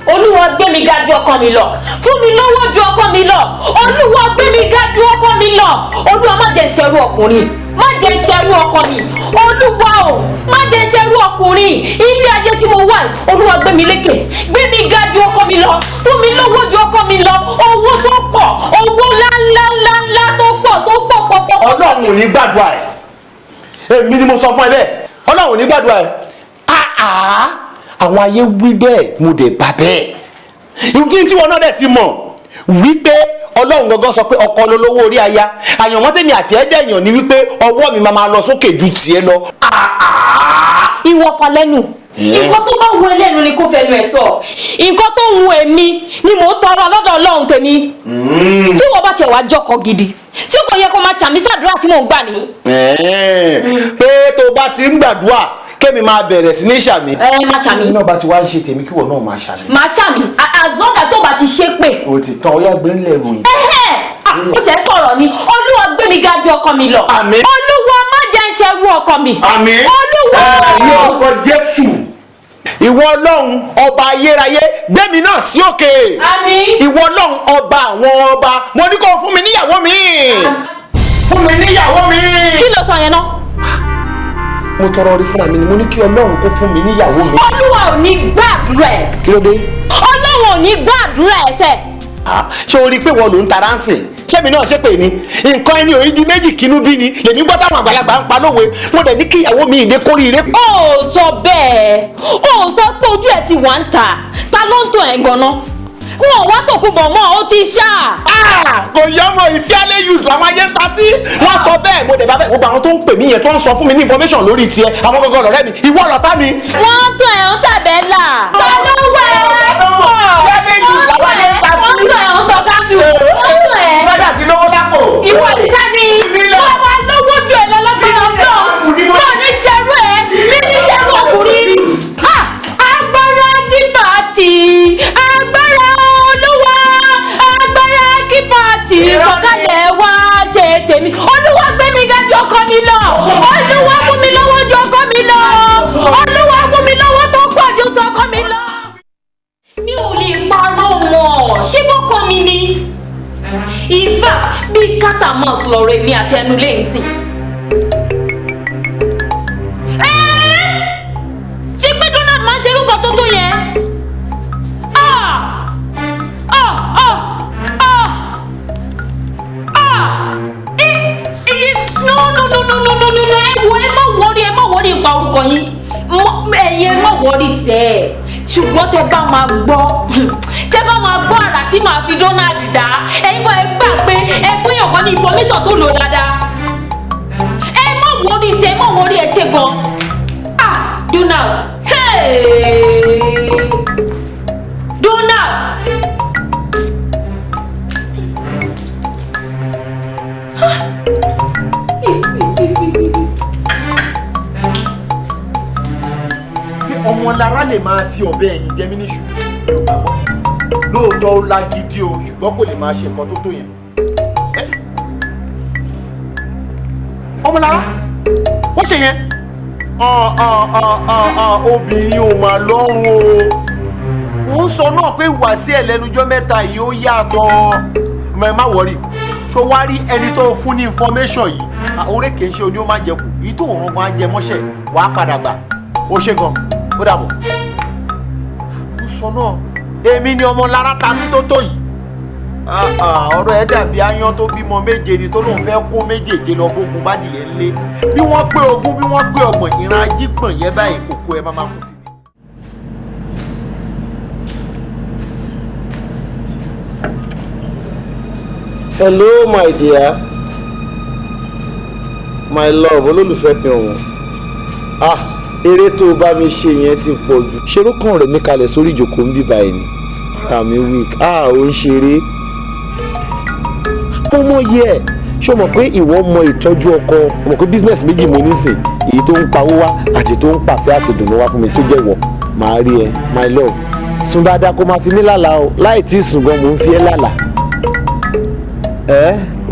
Olúwa gbé mi ga ju ọkàn mi lọ, fún mi lọ́wọ́ ju ọkàn mi lọ. Olúwa gbé mi ga ju ọkàn mi lọ. Olúwa má jẹ́ ìṣẹ́rú ọkùnrin, má jẹ́ ìṣẹ́rú ọkàn mi. Olúwa o, má jẹ́ ìṣẹ́rú ọkùnrin. Ilé ayé tí mo wà, Olúwa gbé mi lékè, gbé mi ga ju ọkàn mi lọ, fún mi lọ́wọ́ ju ọkàn mi lọ. Owó tó pọ̀, owó ńláńláńlá tó pọ̀. Ọlọ́run ò ní gbàdúrà ẹ̀. Èmi ni mo sọ fún ẹ bẹ́ẹ̀. Ọlọ́run ò ní gbàdúrà ẹ̀. Àwọn ayé wí bẹ́ẹ̀ mo dẹ̀ bá bẹ́ẹ̀. Ìrùkí tí wọn náà dẹ̀ ti mọ̀ wípé Ọlọ́run gangan sọ pé ọkọ lolówó orí aya. Àyànmọ́ tèmi àti ẹ̀dẹ̀yàn ni wípé ọwọ́ mi máa lọ sókè ju tiẹ̀ lọ. Ìwọ fà lẹ́nu. Nǹkan tó bá wù ẹ́ lẹ́nu ni kò fẹnu ẹ̀ sọ. Nǹkan tó wù èmi ni mò ń tọrọ lọ́dọ̀ Ọlọ́run tèmi. Tí wọ́n bá tiẹ̀ wá jọkọ̀ gidi, ṣé kò yẹ kó máa ṣàmì sàdúrà tí mò ń gbà ní? Pé tó bá ti ń gbàdúrà kémi máa bẹ̀rẹ̀ sí ní ṣàmì. Máa ṣàmì. náà bá ti wá ń ṣe tèmi kí wọ́n náà máa ṣàmì. Máa ṣàmì as long as tó bá ti ṣe pé. o ti tán ọyá gbé ńlẹ̀ ròyìn. Ó ṣe sọ̀rọ̀ ni. Olúwa gbé mi ga ju ọkàn mi lọ. Àmín. Olúwa má jẹ́ ìṣẹ́rú ọkàn mi. Àmín. Olúwa. Ní orúkọ Jésù. Ìwọ Ọlọ́run ọba ayérayé gbémi náà sí òkè. Àmín. Ìwọ Ọlọ́run ọba àwọn ọba mo ní kó fún mi níyàwó mi. Fún mi níyàwó mi. Kí ló sọ yẹn náà? mo tọrọ orí fúnra mi ni mo ní kí Ọlọ́run kó fún mi níyàwó mi. Olúwa ò ní gbàdúrà ẹ̀. kí ló dé. Ọlọ́run ò ní gbàdúrà ẹ̀ sẹ́. Ṣé o rí i pé wọ́n ló ń ta ránsìn? Ṣémi náà ṣe pé ni nǹkan ẹni òyìn di méjì kínú bí ni lèmi gbọ́ táwọn àgbàlagbà ń pa lówe mo dẹ̀ ní kí ìyàwó mi ìdè kórìíre. Ó sọ bẹ́ẹ̀, ó sọ pé ojú ẹ̀ ti wà ń ta ló ń tàn ẹ̀ gan-an. Wọn wá tòkun bọ̀ mọ́ ó ti ṣá. Kò yọ ọmọ ìfíálẹ̀ use làwọn ayé ń ta sí. Wọ́n sọ bẹ́ẹ̀ mo dẹ̀ bá bẹ́ẹ̀ gbogbo àwọn tó ń pè mí yẹn tó ń sọ fún mi ní information lórí tiẹ̀ àwọn gangan lọ̀rẹ́ mi ìwọ lọ̀tá mi. Wọ́n tàn ẹ̀ ń tàbẹ́ là. Ta ló wẹ̀ ẹ́ pọ̀? Wọ́n tàn ẹ̀ ń tọ́ káfíù. Wọ́n tàn ẹ̀. Bọ́dà ti lówó lápò. Ìwọ ti sẹ́ni. Wọ́n wá lówó ju ẹ̀ lọ lọ́gbọ̀n ọ̀dọ́. Wọ́n ní ṣerú ẹ̀ ní ṣerú ọkùnrin. Agbára kí pàtì. Agbára Olúwa. Agbára kí pàtì. Sọ̀kalẹ̀ wá ṣe tèmi. Olúwa gbé mi ga ju ọkọ mi lọ. Olúwa fún mi lọ́wọ́ ju ọkọ mi lọ. Olúwa fún mi lọ́wọ́ tó pọ̀ ju ọkọ mi lọ. Mi ò lè parọ́ mọ́. Ṣé bọ́kọ mi ni? In fact, bí catamous lọ̀rọ̀ èmi àti ẹnu lẹ́yìn sí. Ṣé pé Donald máa ń ṣe irúkọ tó tó yẹn? No. Ẹ má wọrí pa orúkọ yín. Ẹ̀yin ẹ má wọrí sẹ́ ẹ̀. Ṣùgbọ́n tẹ bá máa gbọ́ àrà tí màá fi Donald dá ẹ̀yin kọ́ ẹ gbà pé ẹ fún yàn kan ní information tó lò dáadáa. Ẹ má wọrí sí ẹ má wọrí ẹ ṣe gan. Donald Donald. Ọmọ lára lè máa fi ọ̀bẹ ẹ̀yìn jẹ mí níṣu. Lóòótọ́ ó lágídí o ṣùgbọ́n kò lè máa ṣe nǹkan tó tó yẹn. Ọmọ lára ó ṣe yẹn. Obìnrin ò mà lọ́rùn o. Ó ń sọ náà pé ìwà sí ẹ̀ lẹ́nujọ́ mẹ́ta yìí ó yàtọ̀. Má wọrí ṣó wá rí ẹni tó fún ní information yìí. Orí kìí ṣe oní ó máa jẹ kù. Èyí tó rán gan á jẹ mọ́ṣẹ́ wàá padà gbà. Ó ṣe gan. Ó dàbọ̀. Ó sọ náà èmi ni ọmọ lára ta sí tó tó yìí. Ọ̀rọ̀ ẹ̀ dàbí aáyán tó bímọ méje ni tó lóun fẹ́ kó méjèèje lọ gbógun bá dìé ńlé. Bí wọ́n pé ogún bí wọ́n pé ọgbọ̀n ìran ajípọ̀n yẹn báyìí kòkó ẹ máa kù sí ni. Hello my dear, my love, olólùfẹ́ mi ọ̀wọ́n. Eré tó bá mi ṣe yẹn ti pọ̀ jù. Ṣerú kan rẹ̀ mi kalẹ̀ sórí ìjókòó ń bí báyìí ni. Àmì weak. Ó ń ṣeré. Mo mọ yẹ ẹ̀. Ṣé o mọ̀ pé ìwọ mọ ìtọ́jú ọkọ? O mọ̀ pé business méjì mo ní sìn. Èyí tó ń pawó wá àti tó ń pàfẹ́ àti dùnú wá fún mi tó jẹ́ wọ̀. Màá rí ẹ, my love. Sùn dáadáa kó máa fi mí lálàá o. Láì tí ì sùn gan mò ń fi ẹ́ lálàá.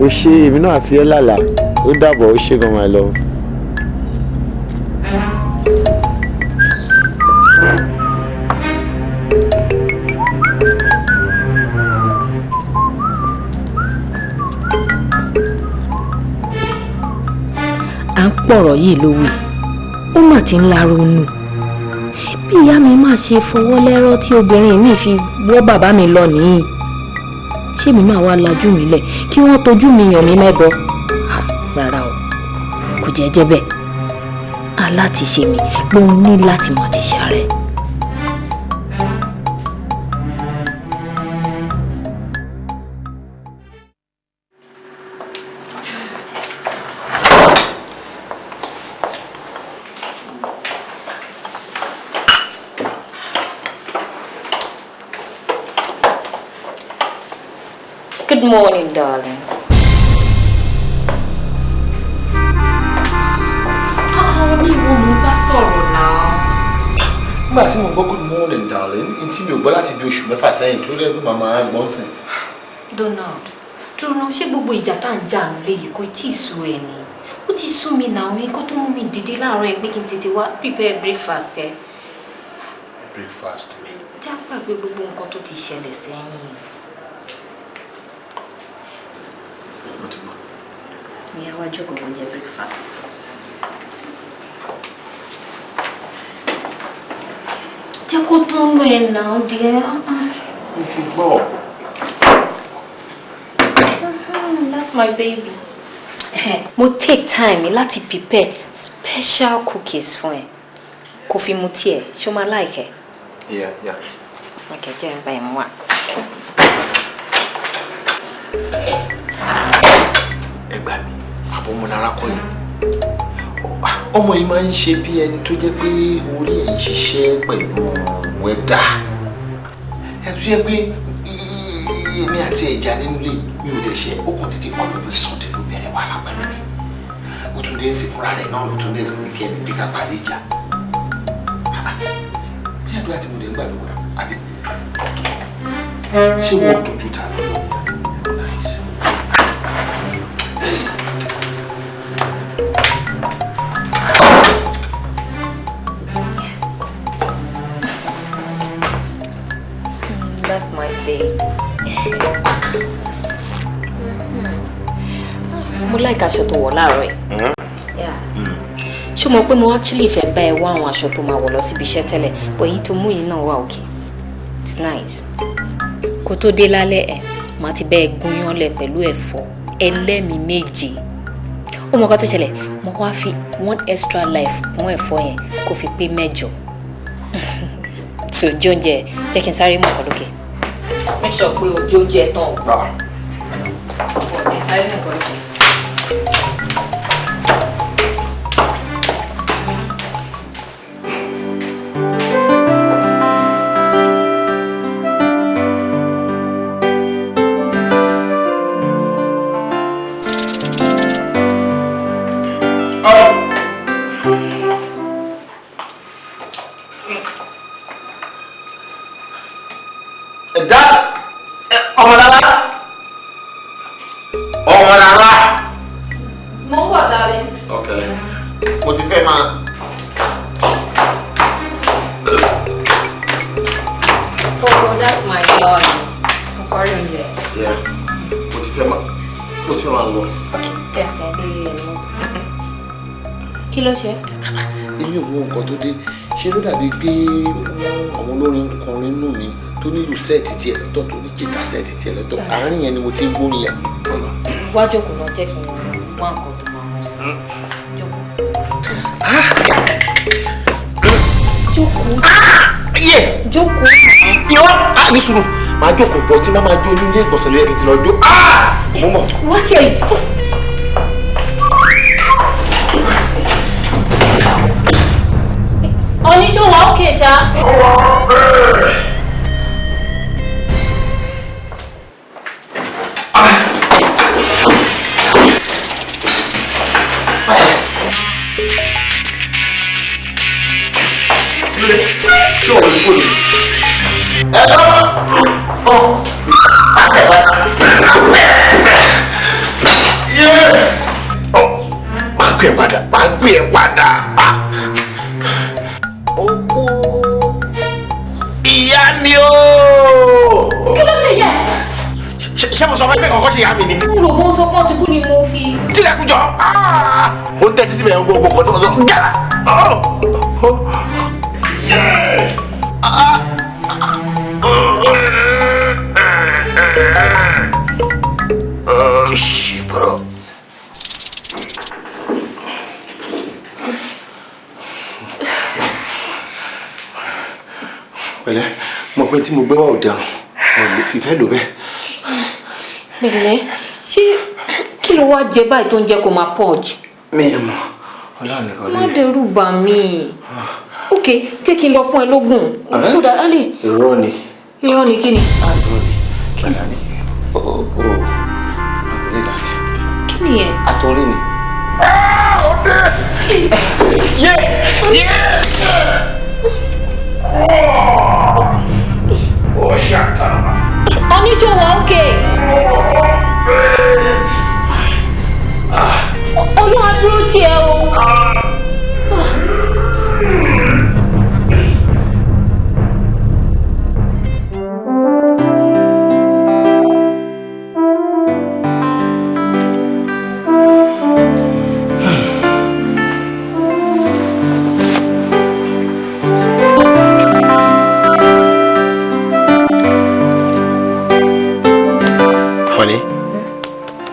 O ṣe èmi náà fi ẹ́ lálàá. Ó dàbọ̀ ó ṣe gan my love. ń pọ̀rọ̀ yìí lówè ó mà ti ń la ronú bí ìyá mi máa ṣe fọwọ́ lẹ́rọ́ tí obìnrin mi fi wọ́ bàbá mi lọ nìyí ṣé mi máa wá lajú mi lẹ̀ kí wọ́n tojú mi yàn mí mẹ́bọ rárá o kò jẹ́ jẹ́ bẹ́ẹ̀ alátiṣe mi ló ń ní láti mọ̀ ti ṣe ààrẹ. Good morning, darling. Àwọn ìwọ mo bá sọ̀rọ̀ náà. Nígbà tí mo gbọ́ good morning darling, n tí mi ò gbọ́ láti bí oṣù mẹ́fà sẹ́yìn tó rẹ́ pé màmá gbọ́n sìn. Donald, dúró ṣé gbogbo ìjà tá à ń jà nílé yìí kò tí ì sú ẹ ni? Ó ti sú mi náà, nǹkan tó mú mi dìde láàárọ̀ ẹ̀ pé kí n tètè wá prepare breakfast ẹ. Breakfast mi. Já gbàgbé gbogbo nǹkan tó ti ṣẹlẹ̀ sẹ́yìn. Ìyá wa jókòó kó jẹ breakfast. Jẹ́ kó tó ń lọ ẹ̀ náà díẹ̀. Mo ti gbọ́. That's my baby. Mo take time láti prepare special cookies fún ẹ. Kò fi mu tíẹ̀, ṣé o máa like ẹ? Yeah. Okay, jẹ́ n bá ẹ mú wá. Ẹ gbà mí, àbọ̀mọ̀ lára kọ́ yẹn. Ọmọ yìí máa ń ṣe bí ẹni tó jẹ́ pé orí ẹ̀ ń ṣiṣẹ́ pẹ̀lú wẹ́dà. Ẹ tún yẹ pé èmi àti ẹ̀já nínú ilé mi ò dẹ̀ ṣe ó kàn dédé all of a sudden ló bẹ̀rẹ̀ wàhálà pẹ̀lú mi. Ó tún dé sí fúnra rẹ̀ náà ló tún dé sí ní kẹ́mi bí ká parí ìjà. Bí àdúrà tí mo lè ń gbàdúrà àbí ṣé wọ́n dojú ta lọ́wọ́ mi? That's my baby. Mo like aṣọ tó wọ̀ láàárọ̀ yìí. Yeah. Ṣé mo pé mo actually fẹ́ bá ẹ wá àwọn aṣọ tó máa wọ̀ lọ síbi iṣẹ́ tẹ́lẹ̀, but èyí tó mú yìí náà wà okay. It's nice. Kó tó dé lálẹ́ ẹ̀, màá ti bẹ́ ẹ gúnyán lẹ̀ pẹ̀lú ẹ̀fọ́ ẹlẹ́mi méje. Ó mọ nǹkan tó ṣẹlẹ̀, mo wá fi one extra life kún ẹ̀fọ́ yẹn kó fi pé 8. So jóúnjẹ jẹ́ kí n sáré mú nǹkan lókè. Make sure pé o jóúnjẹ tán o. Ẹ sáré mú nǹkan lókè. Kí ló ṣe? Èmi ò mọ nǹkan tó dé. Ṣé ló dàbí pé àwọn olórin kọrin nínú mi tó nílùú sẹ́ẹ̀tì tiẹ̀ lọ́tọ̀ tó ní jìtá sẹ́ẹ̀tì tiẹ̀ lọ́tọ̀. Àárín yẹn ni mo ti ń gbórin yẹn. Wá jókòó lọ jẹ́ kí n wá nǹkan tó máa mú sí. Jókòó. Jókòó. Yọ ní sùúrù máa jókòó bọ̀ tí máa jó ní ilé ìgbọ̀nsẹ̀ lóye kí n ti lọ jó. Mo mọ̀. Wá tiẹ̀ jọ. Oníṣòwò òkè ṣá. Máa gbé ẹ padà. Ìyá ni o. Kí ló ṣe yẹ? Ṣé mo sọ fẹ́ fẹ́ gbé kọ́kọ́ ṣe ìyá mi ni. mo rò bó ń sọ pé ọtí kú ni mo fi. tilẹ̀kùn jọ ó ń tẹ́tí síbẹ̀ gbogbo nǹkan tó ń sọ gẹ́rà. Bro. Pẹ̀lẹ́, mo pé tí mo gbé wá ò dẹrùn, mo lè fìfẹ́ lò bẹ́ẹ̀. Pẹ̀lẹ́, ṣé kí ló wá jẹ báyìí tó ń jẹ́ kó máa purge? Mi ò mọ̀, Ọlọ́run nìkan ló yẹ. Má dẹrù bà mí. Ok, jẹ́ kí n lọ fún ẹ lógún. So that a lè. Irọ́ ni. Irọ́ ni kí ni? Irọ́ ni. Pẹ̀lẹ́ ni. Àbúlé dàdí. Kí ni ẹ? Àtọ̀rí ni. Ọdẹ! Ó ṣàkàrà. Oníṣòwò òkè. Olúwa dúró tì ẹ́ o.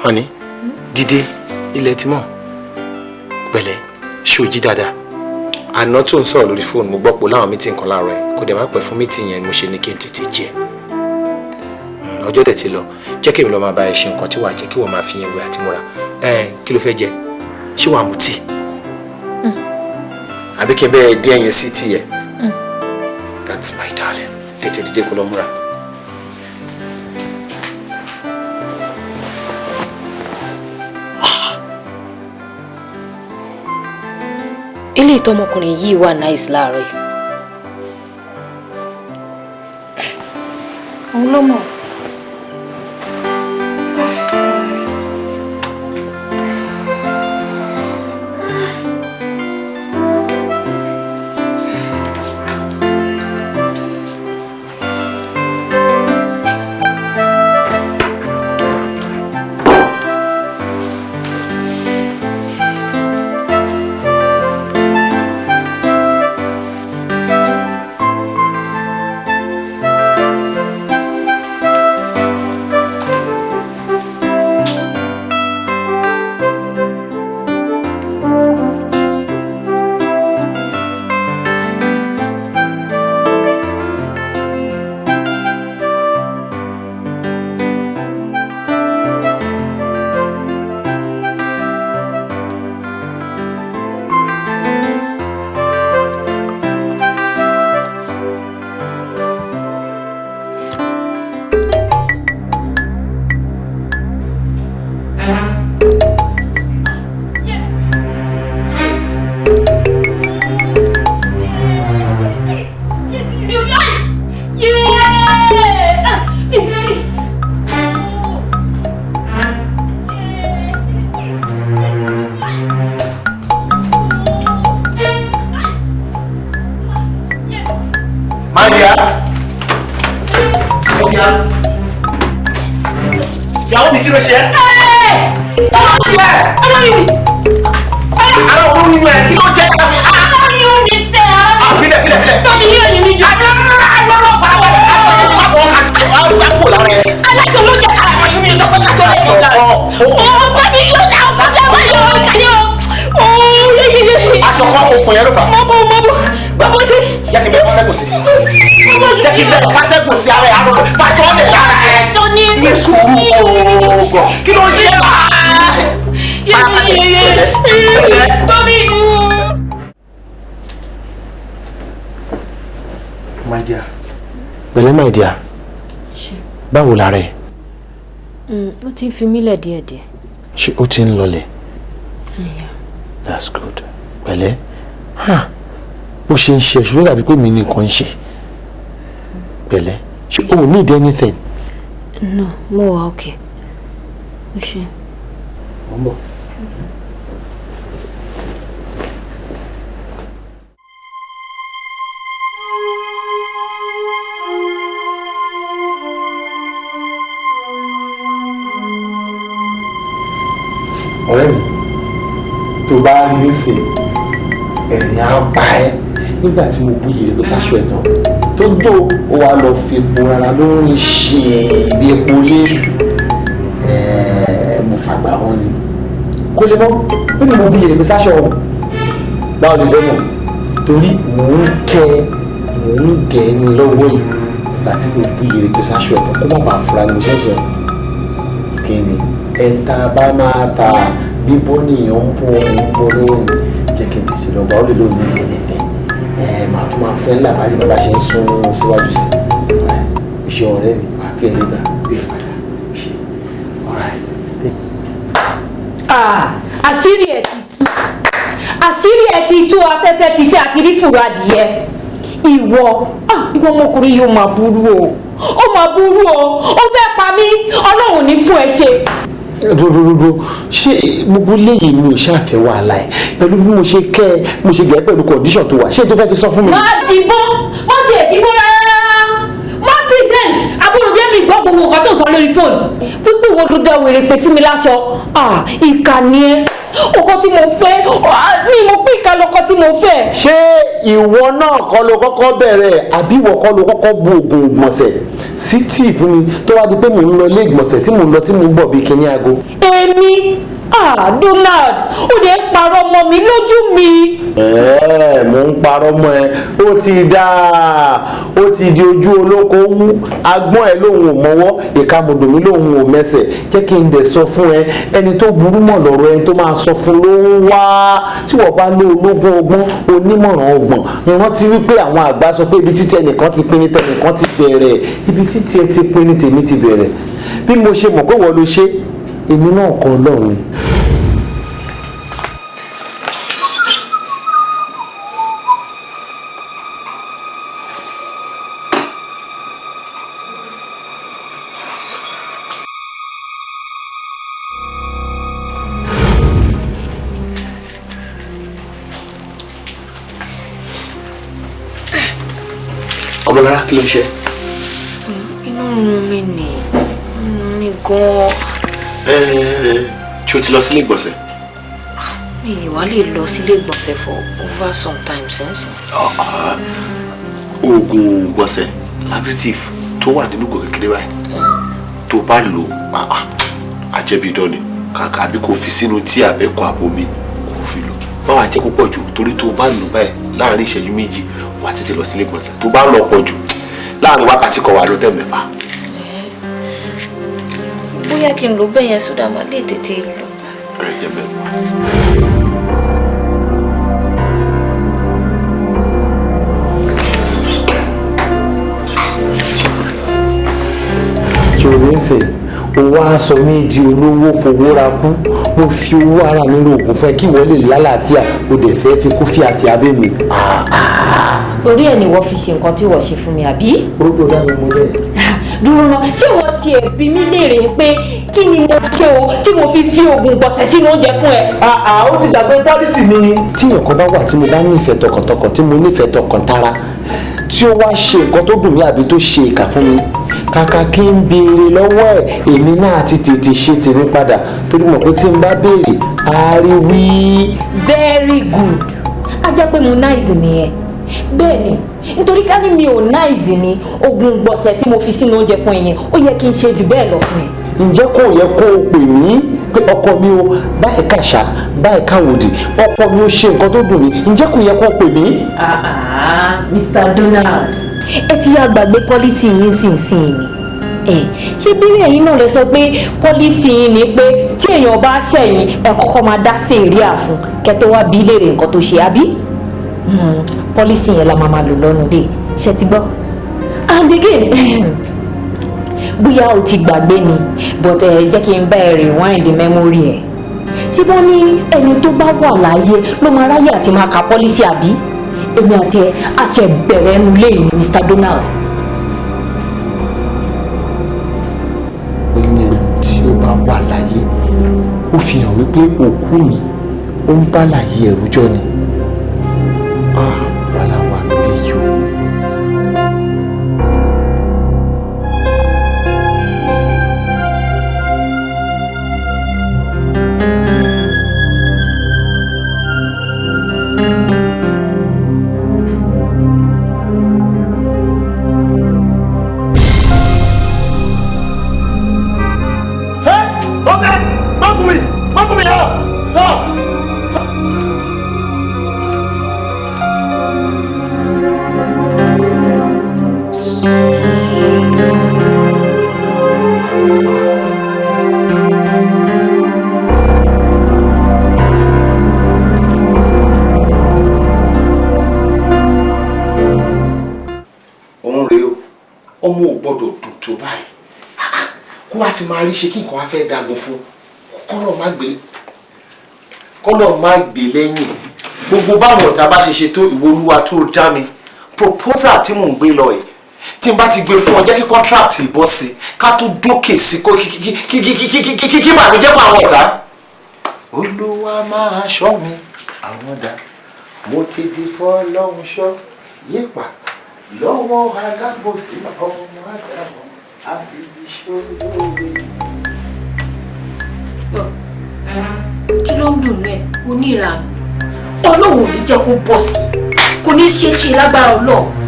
Honey, dìde ilẹ̀ tí mọ̀ pẹ̀lẹ́ ṣòjí dáadáa àná tó ń sọ̀rọ̀ lórí fóònù mo gbọ́ pé láwọn mítìn kan láàárọ̀ ẹ̀ kò dẹ̀ má pẹ́ fún mítìn yẹn mo ṣe ní kí n tètè jẹ́ ọjọ́ dẹ̀ ti lọ jẹ́ kí èmi lọ máa bá ẹ ṣe nǹkan tí wàá jẹ́ kí wọ́n máa fi yẹn wẹ̀ àti múra kí ló fẹ́ jẹ ṣé wàá mu tíì àbí kí n bẹ́ẹ̀ dín ẹyin sí tíì yẹ that's my darling tètè dìde kó lọ múra. Ilé ìtọ́mọkùnrin yìí wà nice láàárọ̀ yìí. Òun ló mọ̀. Ìyàwó mi kí ló ṣe? Ó ṣe ẹ́! Ara òun ni ẹ̀ kí ló ṣe? Oyún mi sẹ́ ọ́. Filẹ̀. Tọ́mi yóò yín mi jù. Àjọyọ̀ fara wọlé àpò lára ẹ̀. Alájọ ló jẹ́ àwọn oyún mi sọ pé ká sọ̀rọ̀ ìjọba. Ọ̀pọ̀ mi yóò dá ọ̀pọ̀dá wá yọ kàdé o. Aṣọ kan okùn yẹn ló fà. Mọ́bù bàbá tí. Jẹ́ kí n bẹ̀rẹ̀ fátẹ́gùn sí. Jẹ́ kí n bẹ̀rẹ̀ fátẹ́gùn sí ara ẹ̀ àrùn rẹ̀. Fàjọ́ lè lára ẹ̀. Ní sùúrù oògùn. Kí ló ń ṣe bá? My dear. Pẹ̀lẹ́ my dear. Báwo lára ẹ̀? Ó ti ń fi mílẹ̀ díẹ̀díẹ̀. Ṣé ó ti ń lọlẹ̀? That's good. Pẹ̀lẹ́. Bó ṣe ń ṣe ẹ̀ṣù ló dàbí pé mi ní nǹkan ń ṣe. Pẹ̀lẹ́. Ṣé o need anything? No, mo wà okay. Ó ṣe. Mo ń bọ̀. ọ̀rẹ́ mi tó bá rí í sè ẹ̀rín á pa ẹ́ nígbà tí mo bú yèrè pé sáṣọ ẹ̀ tán tó dò ó wá lọ fi epo rárá lórí ṣe bí epo léṣù mo fàgbà wọn ni kó lè mọ́ ó ní mo bú yèrè pé sáṣọ ọ̀hún báwo ni fẹ́ mọ̀ torí mò ń gẹ̀ ẹ́ ní lọ́wọ́ yìí nígbà tí mo bú yèrè pé sáṣọ ẹ̀ tán kó má bàa fura ni mo ṣẹ̀ṣẹ̀ kí ni ẹ̀ńtà bá máa ta bíbọ́ nìyẹn ń bọ́ lóhùn jẹ́ kí n tẹ̀sí lọ́gbà ó lè lóhùn ní tẹ̀lẹ̀tẹ̀ màá tún máa fẹ́ làbárí bàbá ṣe ń sún síwájú sí iṣẹ́ ọ̀rẹ́ mi wà kí ẹ lè dà bí ẹ padà ṣe ọ̀rẹ́. àṣírí ẹ̀ ti tú àṣírí ẹ̀ ti tú afẹ́fẹ́ ti fẹ́ àti rí fùrọ̀ adìyẹ ìwọ ọmọkùnrin yìí ó máa burú ó máa burú ó fẹ́ pa mí ọlọ́run ní fún ẹ ṣe. dúdúdúdú ṣé gbogbo léyìí mi ò ṣàfẹ́ wàhálà ẹ̀ pẹ̀lú bí mo ṣe kẹ́ ẹ mo ṣe gẹ̀ẹ́ pẹ̀lú condition tó wà ṣé tó fẹ́ fi sọ fún mi. má dìbò má tiẹ̀ dìbò rárá má pretend àbúrò bí ẹ̀mí gbọ́ gbogbo nǹkan tó sọ lórí fóònù pípé wo ló dá wèrè pè sí mi láṣọ ìkànnì ẹ ọkọ tí mo fẹ́ ní mo pín ìka lọkọ tí mo fẹ́. ṣé ìwọ náà kọ́ ló kọ́kọ́ bẹ̀rẹ̀ àbí ìwọ kọ́ ló kọ́kọ́ bu oògùn ìgbọ̀nsẹ̀ sí tíì fún mi tó wá di pé mò ń lọ ilé ìgbọ̀nsẹ̀ tí mò ń lọ tí mò ń bọ̀ bíi kíní aago. èmi Donald ó dé parọ́ mọ́ mi lójú mi. mò ń parọ́ mọ́ ẹ ó ti dáa ó ti di ojú olóko wú agbọ́n ẹ lòun ò mọ́wọ́ ìkàmùdùn mi lòun ò mẹ́sẹ̀ jẹ́ kí n dẹ̀ sọ fún ẹ ẹni tó burú mọ̀ lọ́rọ̀ ẹni tó máa sọ fún ló ń wá tí wọ́n bá ní ológun ọgbọ́n onímọ̀ràn ọgbọ̀n ìrántí wípé àwọn àgbà sọ pé ibi títí ẹnìkan ti pín ní tẹnìkan ti bẹ̀rẹ̀ ibi títí ẹ ti pín ní tèmi ti bẹ̀rẹ̀ bí mo ṣe mọ̀ pé wọ́n ló ṣe èmi náà kọ́ Ọlọ́run. ọmọlára kí ló ń ṣe. inú mi ni gan-an. ṣé o ti lọ sílé ìgbọ̀nsẹ̀. mi ì wá lè lọ sílé ìgbọ̀nsẹ̀ for over some time since. oògùn ìgbọ̀nsẹ̀ laxative tó wà nínú ìgò kékeré báyìí tó bá lò àjẹbí idán ni kàkà àbí kò fi sínú tí àbẹ́kọ̀ àbomi kò fi lò báwa jẹ́ púpọ̀ jù torí tó bá lò báyìí láàrin ìṣẹ́jú méjì wà á tètè lọ sílé ìgbọ̀nsẹ̀ tó bá lọ pọ̀ jù láàrin wákàtí kan wà ló tẹ̀ mẹ́fà. bóyá kí n lò bẹ́ẹ̀ yẹn sódà máa lè tètè lò. ẹ jẹ́ bẹ́ẹ̀. ṣòro ń sè ó wá sọ mí di olówó fowó ra kú mo fi owó ara mi lo oògùn fún ẹ kí wọ́n lè lálàáfíà o dẹ̀ fẹ́ fi kó fíafíà bẹ́ẹ̀ mi. torí ẹ̀ ni wọ́n fi ṣe nǹkan tí wọ́n ṣe fún mi àbí. orúkọ dá mi mọ bẹ́ẹ̀. dúró náà ṣé wọ́n tiẹ̀ bí mi léèrè pé kí ni mo ṣe o tí mo fi oògùn gbọ̀nsẹ̀ sínú oúnjẹ fún ẹ. ó ti dàgbé pọ́lísì mi ni. tí nǹkan bá wà tí mo bá nífẹ̀ẹ́ tọkàntọkàn tí mo nífẹ̀ẹ́ tọkàntara tí ó wá ṣe nǹkan tó dùn mí àbí tó ṣe ìkà fún mi kàkà kí n béèrè lọ́wọ́ ẹ̀ èmi náà ti tètè ṣe tèmi padà torí mọ̀ pé tí n bá béèrè á rí wí. very good a jẹ́ pé mo náìsì nìyẹn bẹ́ẹ̀ ni nítorí ká ní mi ò náìsì ni oògùn gbọ̀nsẹ̀ tí mo fi sínú oúnjẹ fún ẹ yẹn ó yẹ kí n ṣe jù bẹ́ẹ̀ lọ fún ẹ. ǹjẹ́ kò yẹ kó o pè mí pé ọkọ mi o báyìí kàṣà báyìí káwòdì ọkọ mi ó ṣe nǹkan tó dùn mí ǹjẹ́ kò yẹ kó o pè mí. Mr. Donald ẹ ti yá gbàgbé pọ́lísì yín sínsìn ni ṣé bí ẹ̀yin náà lè sọ pé pọ́lísì yín ni pé tí èèyàn bá ṣẹ̀yìn ẹ kọ́kọ́ máa dá sí èrè àfún kẹtọ́ wá bí léèrè nǹkan tó ṣe àbí pọ́lísì yẹn la máa lò lọ́nu lé ṣe ti gbọ́ and again bóyá o ti gbàgbé ni but jẹ́ kí n bá ẹ rewind the memory ẹ̀ ṣé wọ́n ní ẹni tó bá wà láàyè ló máa ráyè àti máa ka pọ́lísì àbí èmi àti ẹ àṣẹ bẹ̀rẹ̀ ẹnu lẹ́yìn Mr. Donald. ó ní ẹni tí ó bá wà láyé ó fi hàn wípé òkú mi ó ń bá láyé ẹ̀rú jọ ni wàhálà wà lórí yìí o. wá ti máa rí ṣe kí nǹkan wá fẹ́ dagun fún kọ́nà má gbé lẹ́yìn gbogbo báwọn ọ̀tá bá ṣe ṣe tó ìwọ Olúwa tó dá mi proposal tí mò ń gbé lọ yìí tí n bá ti gbé fún ọ jẹ́ kí contract bọ́ sí ká tó dókè sí kó kí màá mi jẹ́ pa àwọn ọ̀tá. Olúwa máa ṣọ́ mi àwọn dá mo ti di fọ́lọ́run ṣọ́ yípa lọ́wọ́ alábòsí ọmọ àdàmọ́ àbíbíṣọ́lóore. kí ló ń dùn rẹ oníranù Ọlọ́run ò ní jẹ́ kó bọ́ sí kò ní ṣe é ṣe lágbára Ọlọ́run.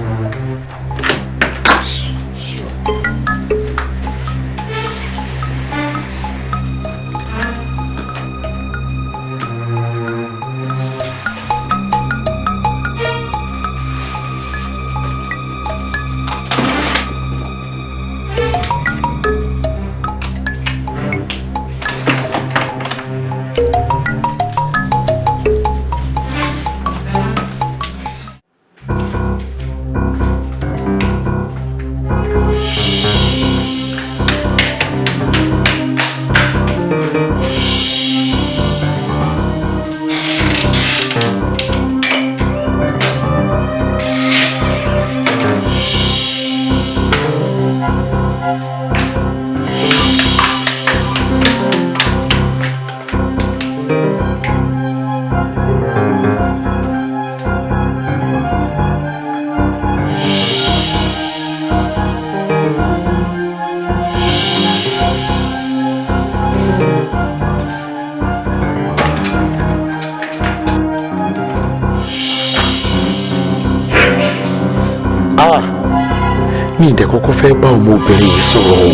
mi ìdẹ̀ kọ́kọ́ fẹ́ bá ọmọbìnrin yìí sọ̀rọ̀ o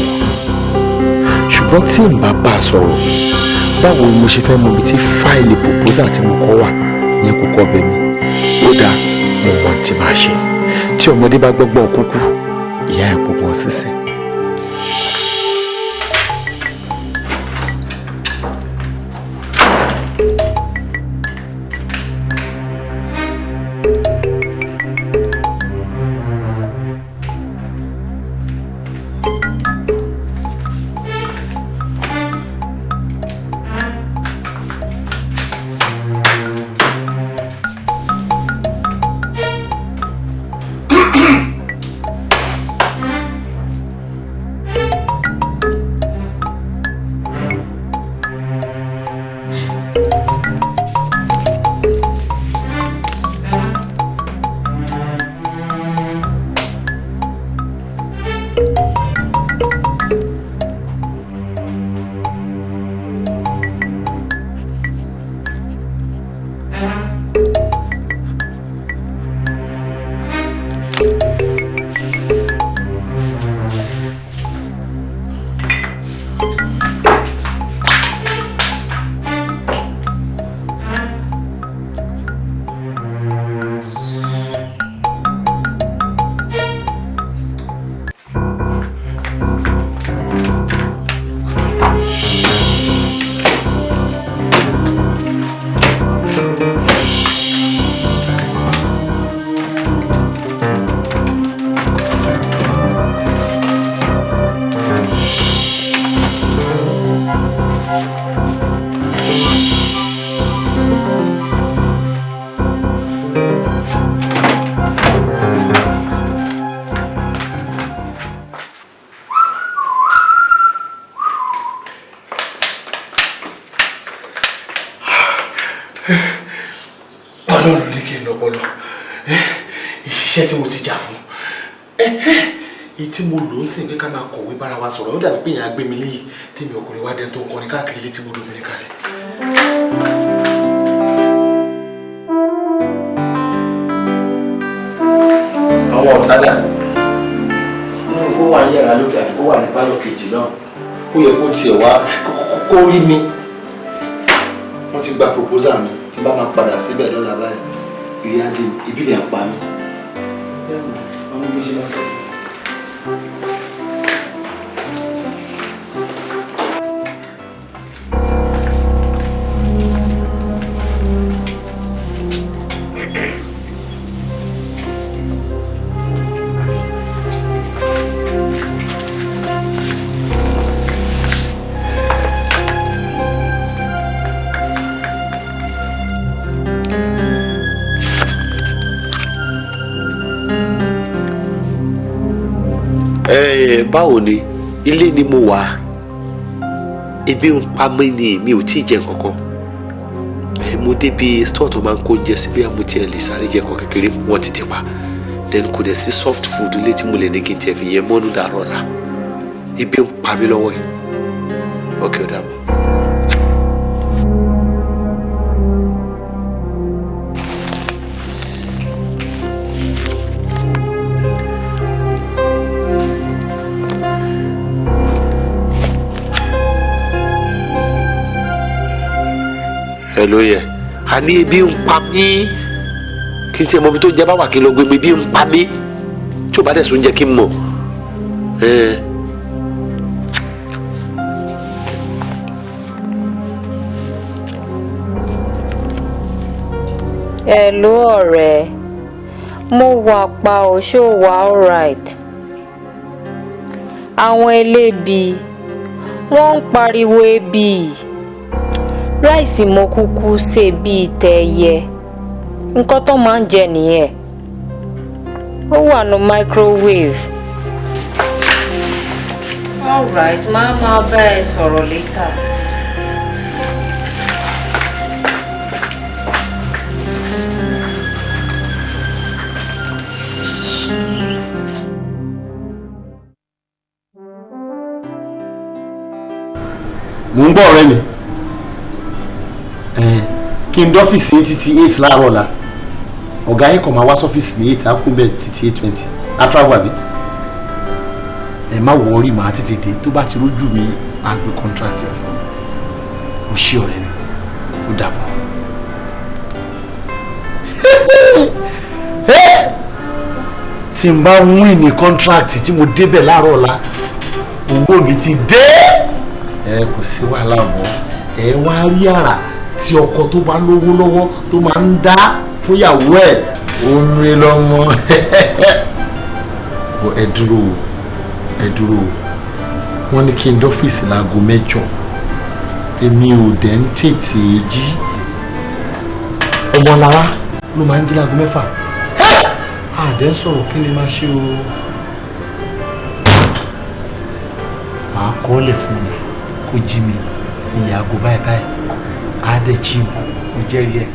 ṣùgbọ́n tí n bá bá a sọ̀rọ̀ báwo ni mo ṣe fẹ́ mọ ibi tí fáìlì proposal tí mo kọ́ wà ní kókó ọbẹ̀ mi ó dáa mo mọ̀ tí màá ṣe tí ọmọdé bá gbọ́gbọ́n kúkú ìyá ẹ̀ gbọ́gbọ́n sísìn. Ọlọ́run ní kí n lọ́pọlọ iṣẹ́ tí mo ti jà fún èyí tí mo lò ń sìn pé ká máa kọ̀wé bára wa sọ̀rọ̀ ó dàbí pé èèyàn á gbé mi léyìí tèmi ọkùnrin wá dé tó ń kọrin káàkiri létí mo dóbìnrin kalẹ̀. àwọn ọ̀tádà kó wà ní yàrá lókè àbí kó wà ní pálọ̀ kejì náà ó yẹ kó tiẹ̀ wá kó rí mi wọ́n ti gba proposal mi tí bá máa padà síbẹ̀ lọ́la báyìí ìyá dé ibi lè pa mí. àwọn ọmọ ṣe máa sọ fún mi. báwo ni ilé ni mo wà ebi ń pa mí ni mi ò tí ì jẹ kankan mo débi store tó máa ń kó oúnjẹ síbi àmúti ẹ̀ lè sáré jẹ kan kékeré wọ́n ti pa then kò dẹ̀ sí soft food ilé tí mo lè ní kí n tiẹ̀ fi yẹ mọ́nú dàrọ́ la ebi ń pa mí lọ́wọ́ yìí okay ó dàbọ̀. Hello yẹ a ní ebi ń pa mí kí n tiẹ̀ mọ ibi tó ń jẹ bá wà kí n lọ gbé mi ebi ń pa mí tí o bá dẹ̀ sùn jẹ́ kí n mọ̀ Hello ọ̀rẹ́ mo wà pa ò ṣó wà alright àwọn elébi wọ́n ń pariwo ebi ráìsì mo kúkú ṣe bíi tẹ̀yẹ nǹkan tó máa ń jẹ nìyẹn ó wà ní microwave. Alright máa bá ẹ sọ̀rọ̀ later. Mo ń bọ̀ ọ̀rẹ́ mi kí n dọ́fíìsì 8:88 láàárọ̀ ọ̀la ọ̀gá yín kàn máa wá sọ́fíìsì ní 8 akúnbẹ̀ 8:20 á travel àbí ẹ má wọrí màá tètè dé tó bá ti rójú mi á gbé contract ẹ̀ fún mi ó ṣí ọ̀rẹ́ mi ó dàbọ̀. tí n bá win ní contract tí mo débẹ̀ láàárọ̀ ọ̀la owó mi ti dé kò sí wàhálà mọ́ ẹ wá rí àrà tí ọkọ tó bá lówó lọ́wọ́ tó máa ń dá fúnyàwó ẹ̀ omi lọ́mọ ẹ dúró wọ́n ní kí n dọ́fíìsì láago 8 èmi ò dẹ̀ ń tètè jí ọmọlára ló máa ń jí láago 6 àdẹ́ sọ̀rọ̀ kí ni máa ṣe o màá kọ́ ọ́ lẹ̀ fún mi kó jí mi ní aago báyìí á dẹ̀ jí mi mo jẹ́rìí ẹ̀.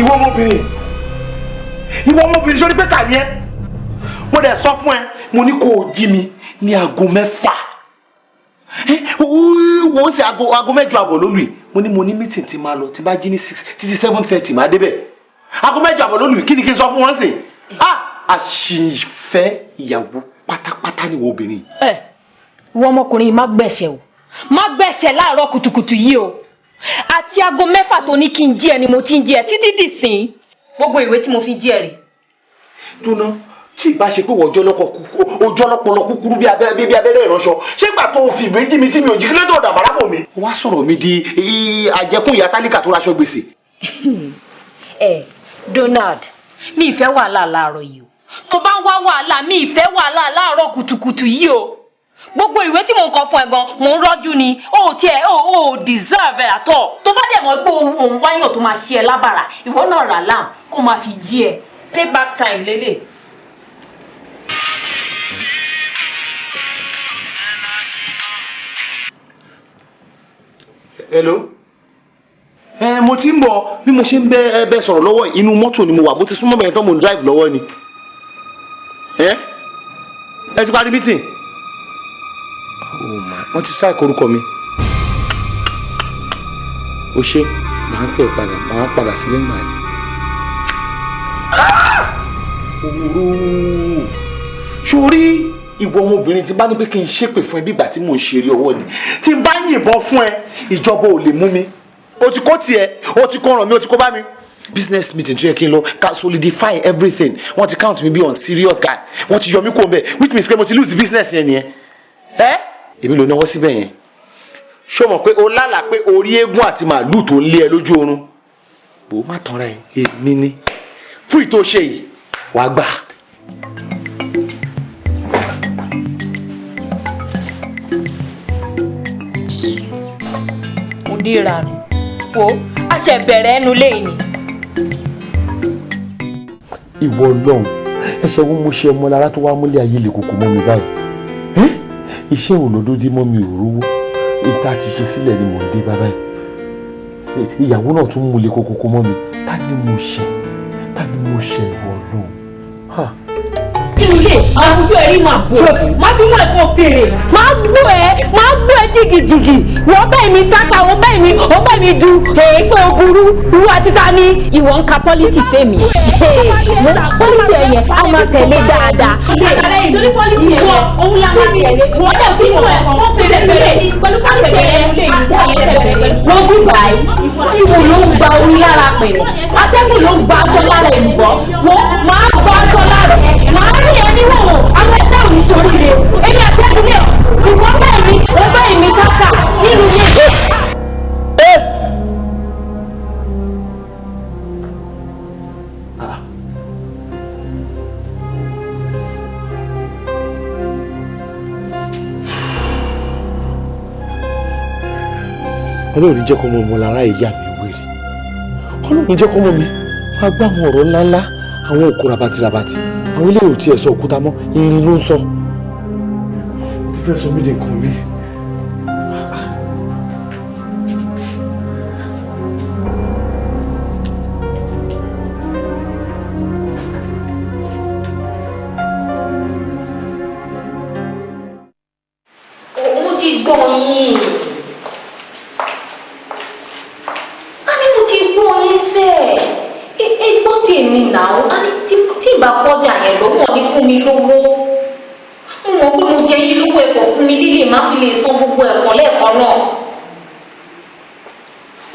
ìwọ ọmọbìnrin sórí pé kà ní ẹ mo dẹ̀ sọ fún ẹ mo ní kó o jí mi ní aago 6 wọ́n ṣe aago 8 àbọ̀ lólu mo ní meeting tí máa lọ tí bá jí ní 6 títí 7:30 máa débẹ̀ aago 8 àbọ̀ lólu kí ni kí n sọ fún wọn sè àṣìfẹ́ ìyàwó pátápátá ni wo obìnrin. ìwọ ọmọkùnrin má gbẹ̀ṣẹ̀ láàárọ̀ kùtùkùtù yìí o àti aago 6 tó ní kí n jí ẹ ni mo ti ń jí ẹ títí dìsín gbogbo ìwé tí mo fi jí ẹ rè. dúnà tí ìbá ṣe pé ojú ọlọpọlọ kúkúrú bí abẹ́rẹ́ ìránṣọ ṣé ìgbà tó fi ìwé jí mi tí mi ò jí kí ló dé ọ̀dà àbárábò mi. wá sọ̀rọ̀ mi di àjẹkùn ìyá tálíkà tó raṣọ gbèsè. Donald mi ìfẹ́ wàhálà láàárọ̀ yìí o tó bá ń wá wàhálà mi ìfẹ́ wàhálà láàárọ̀ kùtùkùtù yìí o gbogbo ìwé tí mò ń kọ fún ẹ gan mò ń rọ́jú ni ó deserve ẹ̀ àtọ̀ tó bá dẹ̀ mọ́ pé òun wáyàn tó máa ṣe ẹ lábàrà ìwọ náà rà láàm kó máa fi jí ẹ payback time lélẹ̀. Hello. Mo ti ń bọ̀ bí mo ṣe ń bẹ́ sọ̀rọ̀ lọ́wọ́ inú mọ́tò ni mo wà mo ti súnmọ́ bẹ̀rẹ̀ tán mo ń drive lọ́wọ́ ni. Ẹ ti parí meeting. Wọ́n ti strike orúkọ mi. O ṣe màá pè padà màá padà sílé ńgbà yẹn. Sórí ìwọ ọmọbìnrin tí bá ní pé kí n ṣépè fún ẹ bí ìgbà tí mò ń ṣeré ọwọ́ ni tí n bá yìnbọn fún ẹ ìjọba ò lè mú mi o ti kó tiẹ̀ o ti kó ràn mí o ti kó bá mi. Business meeting tó yẹ kí n lọ ká solidify everything wọ́n ti count mi bí on serious guy wọ́n ti yọ mí kó bẹ́ẹ̀ which means pé mo ti lose the business yẹn nìyẹn. Èmi ló náwó síbẹ̀ yẹn ṣó mọ̀ pé o lálàá pé orí eégún àti màálù tó ń lé ẹ lójú oorun bò má tanra ẹ èmi ni fún ìtò ṣe yìí wàá gbà. mo dira nù wo a ṣe bẹ̀rẹ̀ ẹnu lẹ́yìn ni. ìwọ Ọlọ́run ẹ̀ṣẹ̀ wo mo ṣe ọmọ lára tó wá múlẹ̀ ayé lè kókó mọ́ mi báyìí iṣẹ́ òlòdódé mọ́ mi ò rówó ìta ti ṣe sílẹ̀ ni mò ń dé bàbá yìí ìyàwó náà tún múlẹ̀ kókó mọ́ mi ta ni mo ṣe ìwọ Ọlọ́run. ilé àwùjọ ẹ̀rí máa bọ̀ máa fi wọ́n ẹ̀fọ́ fèrè máa gbọ́ ẹ jìgìjìgì wọ́n bẹ́ẹ̀ mi tákà wọ́n bẹ́ẹ̀ mi du èèpẹ̀ òburú irú àti ta ni ìwọ ń ka pọ́lísì fẹ́mi pọ́lísì ẹ̀yẹ a máa tẹ̀lé dáadáa. ìtorí pọ́lísì ẹ̀yẹ òun la máa tẹ̀lé wọ́n dẹ̀ tí mo ẹ̀kọ́ wọ́n fẹ́ bẹ̀rẹ̀ pẹ̀lú pọ́lísì ẹ̀yẹ wọ́n gbígbà ìwò ló ń gba orí lára pẹ̀lú atẹ́gùn ló ń gba aṣọ lára ìlúbọ̀ wọ́n máa gba aṣọ lára máa rí ẹni wọ̀wọ̀ àwọn ẹ̀dá òní ṣoríire èmi àtẹ́gùn lẹ̀ ìwọ́n bẹ́ẹ̀ mi káka nínú ilé. Ọlọ́run jẹ́ kó mọ ọmọ lára ìyá mi wèrè Ọlọ́run jẹ́ kó mọ mi wá gbá àwọn ọ̀rọ̀ ńláńlá àwọn òkú rabatirabati àwọn ilé ìwò tí ẹ sọ òkúta mọ́ irin ló ń sọ tí fẹ́ sọ mí di nǹkan mi. mo ti gbọ́ yín. Tèmi náà tí ìbá kọjá yẹn lọ́wọ́ ní fún mi lówó mo mọ̀ pé mo jẹ yín lówó ẹ̀kọ́ fún mi lílè má fi lè san gbogbo ẹ̀kọ́ lẹ́ẹ̀kan náà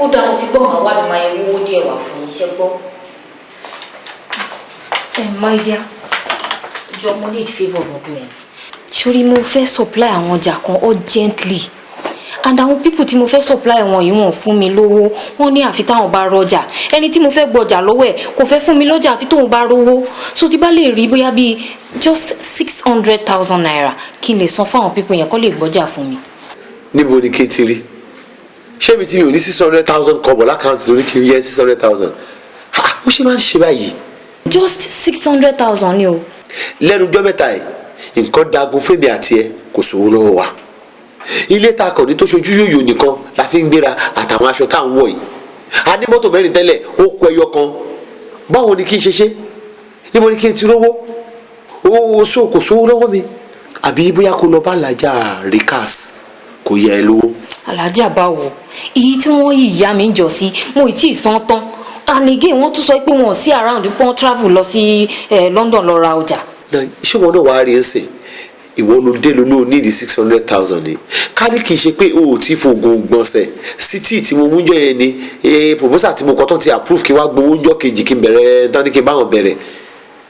ó dáa mo ti gbọ́ màá wá bí máa yẹ owó díẹ̀ wá fún yín ṣe gbọ́. My dear jọ mo need favour lọ́dún ẹ̀. sórí mo fẹ́ supply àwọn ọjà kan urgently and àwọn people tí mo fẹ́ supply wọn yìí wọ́n fún mi lówó wọ́n ní àfi táwọn bá rọjà ẹni tí mo fẹ́ gbọjà lọ́wọ́ ẹ̀ kò fẹ́ fún mi lọ́jà àfi tóun bá rówó so tí bá lè rí bóyá bíi just 600,000 naira kí n lè san fún àwọn people yẹn kó lè gbọjà fún mi. níbo ni kí n ti rí ṣé mi tí mi ò ní 600,000 kọ́bọ̀ lákàntì lórí kí n yẹ 600,000 ó ṣe máa ń ṣe báyìí. just 600,000 ni o. lẹ́nu ọjọ́ mẹ́ta yìí nǹkan dagun fèmí àti ẹ kò sówó lọ́wọ́ wa ilé ta kàn ní tó ṣojú yòyò nìkan la fi ń gbéra àtàwọn aṣọ tá à ń wọ̀ yìí a ní mọ́tò mẹ́rin tẹ́lẹ̀ ó kó ẹyọ kan báwo ni kí n ṣe ṣe níbo ni kí n ti rówó owó oṣù kò sówó lọ́wọ́ mi àbí bóyá kó lọ bá alájà Rikas kò yẹ ẹ lówó. alájà báwo èyí tí wọ́n yí ìyá mi ń jọ sí mo ì tí ì san tán and again wọ́n tún sọ pé wọn ò sí around pé wọ́n travel lọ sí London lọ ra ọjà. ṣé wọn náà wàá rí ẹ sìn ìwọ ló dé ló ní di 600,000 ni ká ní kì í ṣe pé o ò tí ì fògùn gbọ̀nsẹ̀ city tí mo mú jọ yẹn ni proposal tí mo kọ́ tán ti approve kí wá gbowó ńjọ́ kejì kí n bẹ̀rẹ̀ tán ní kí n bá wọn bẹ̀rẹ̀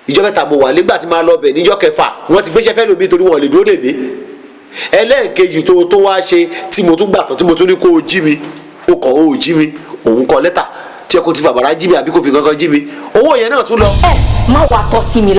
ìjọ mẹ́ta mo wà nígbà tí máa lọ bẹ̀ níjọ́ kẹfà wọ́n ti gbéṣẹ́ fẹ́ lómi torí wọn lè dúró dè mí ẹlẹ́ẹ̀kejì tó wá ṣe tí mo tún gbà tán tí mo tún ní kó o jí mi o kàn ó jí mi òun kọ lẹ́tà tí ẹ kò ti fàbàrà jí mi àbí kò fi kankan jí mi owó yẹn náà tún lọ. má wàá tọ́ sí mi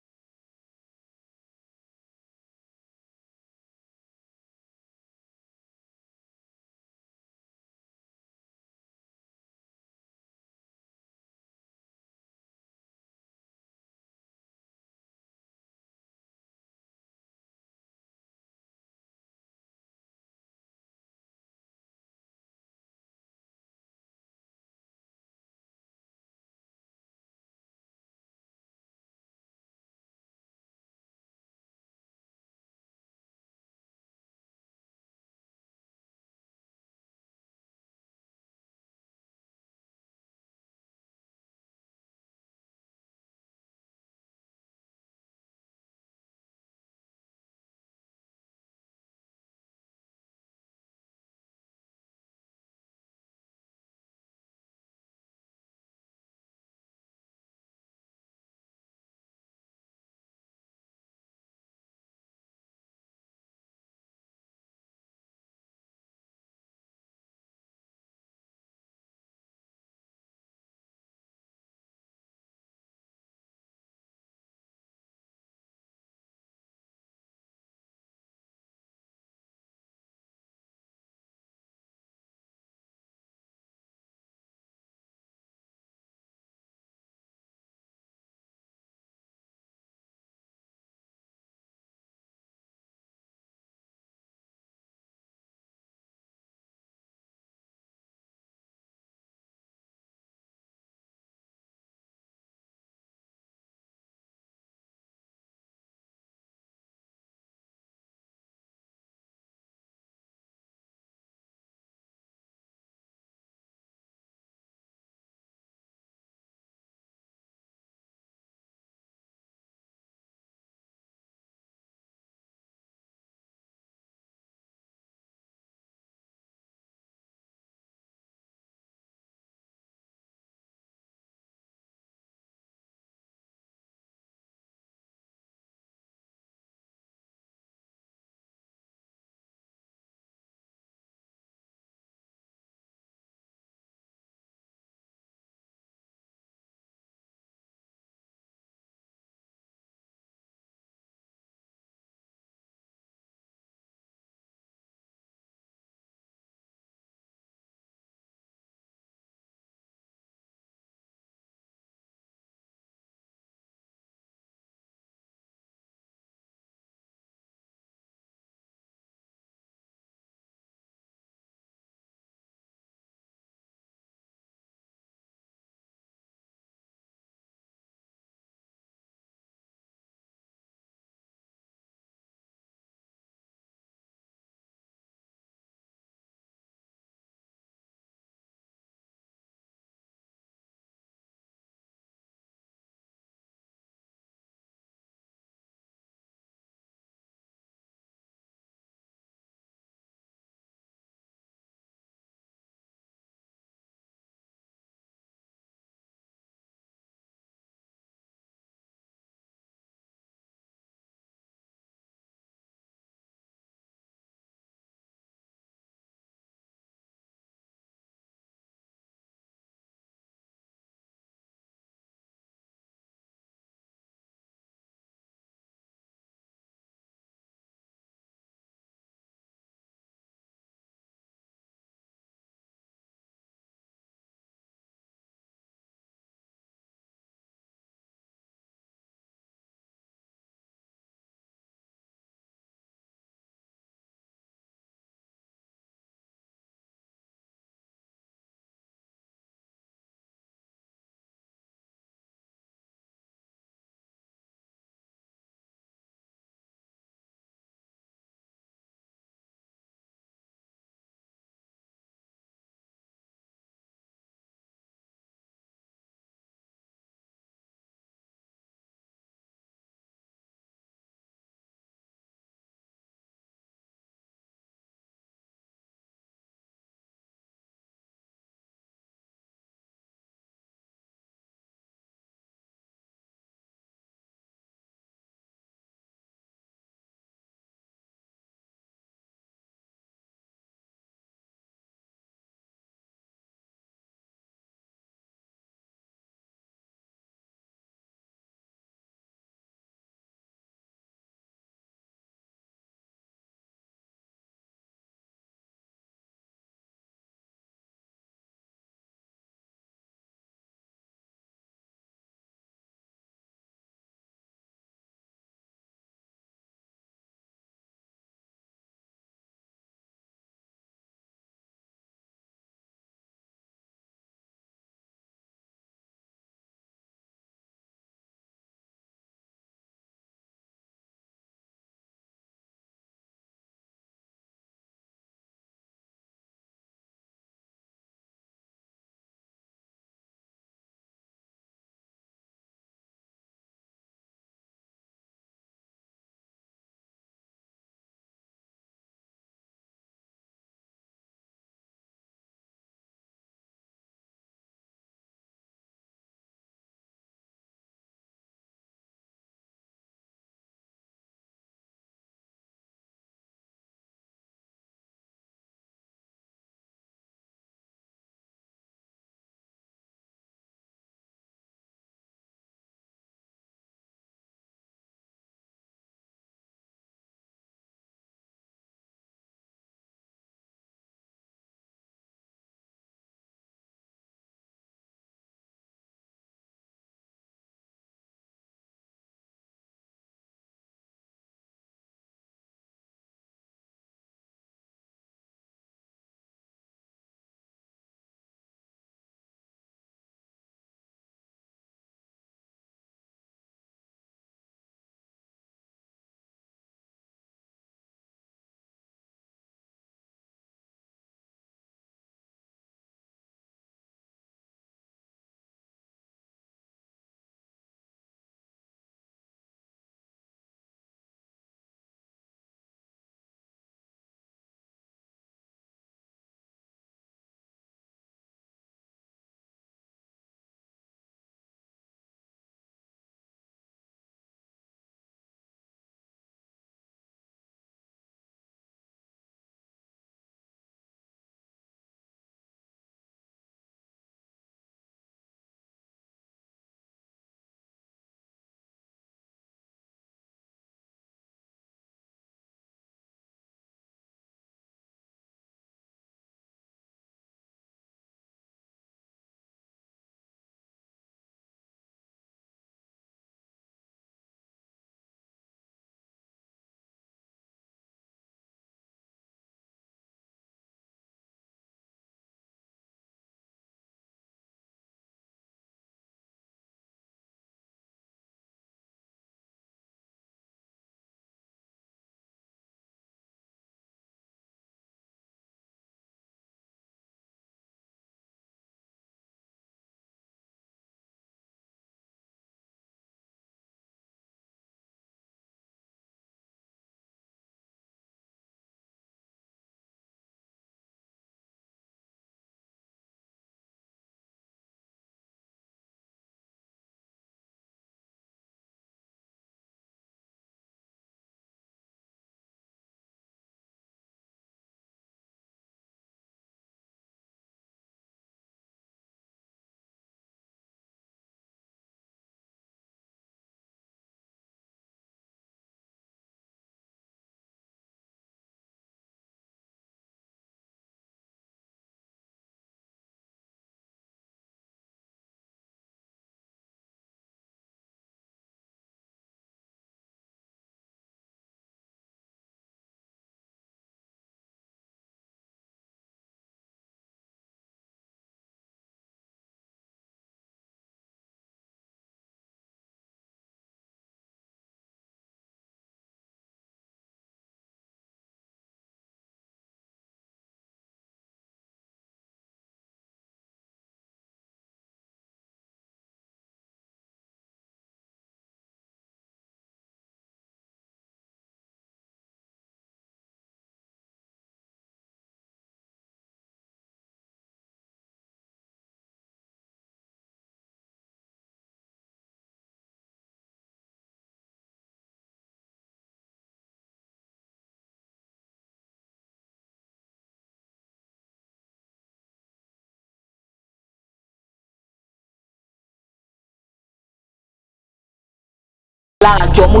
lára jọ mo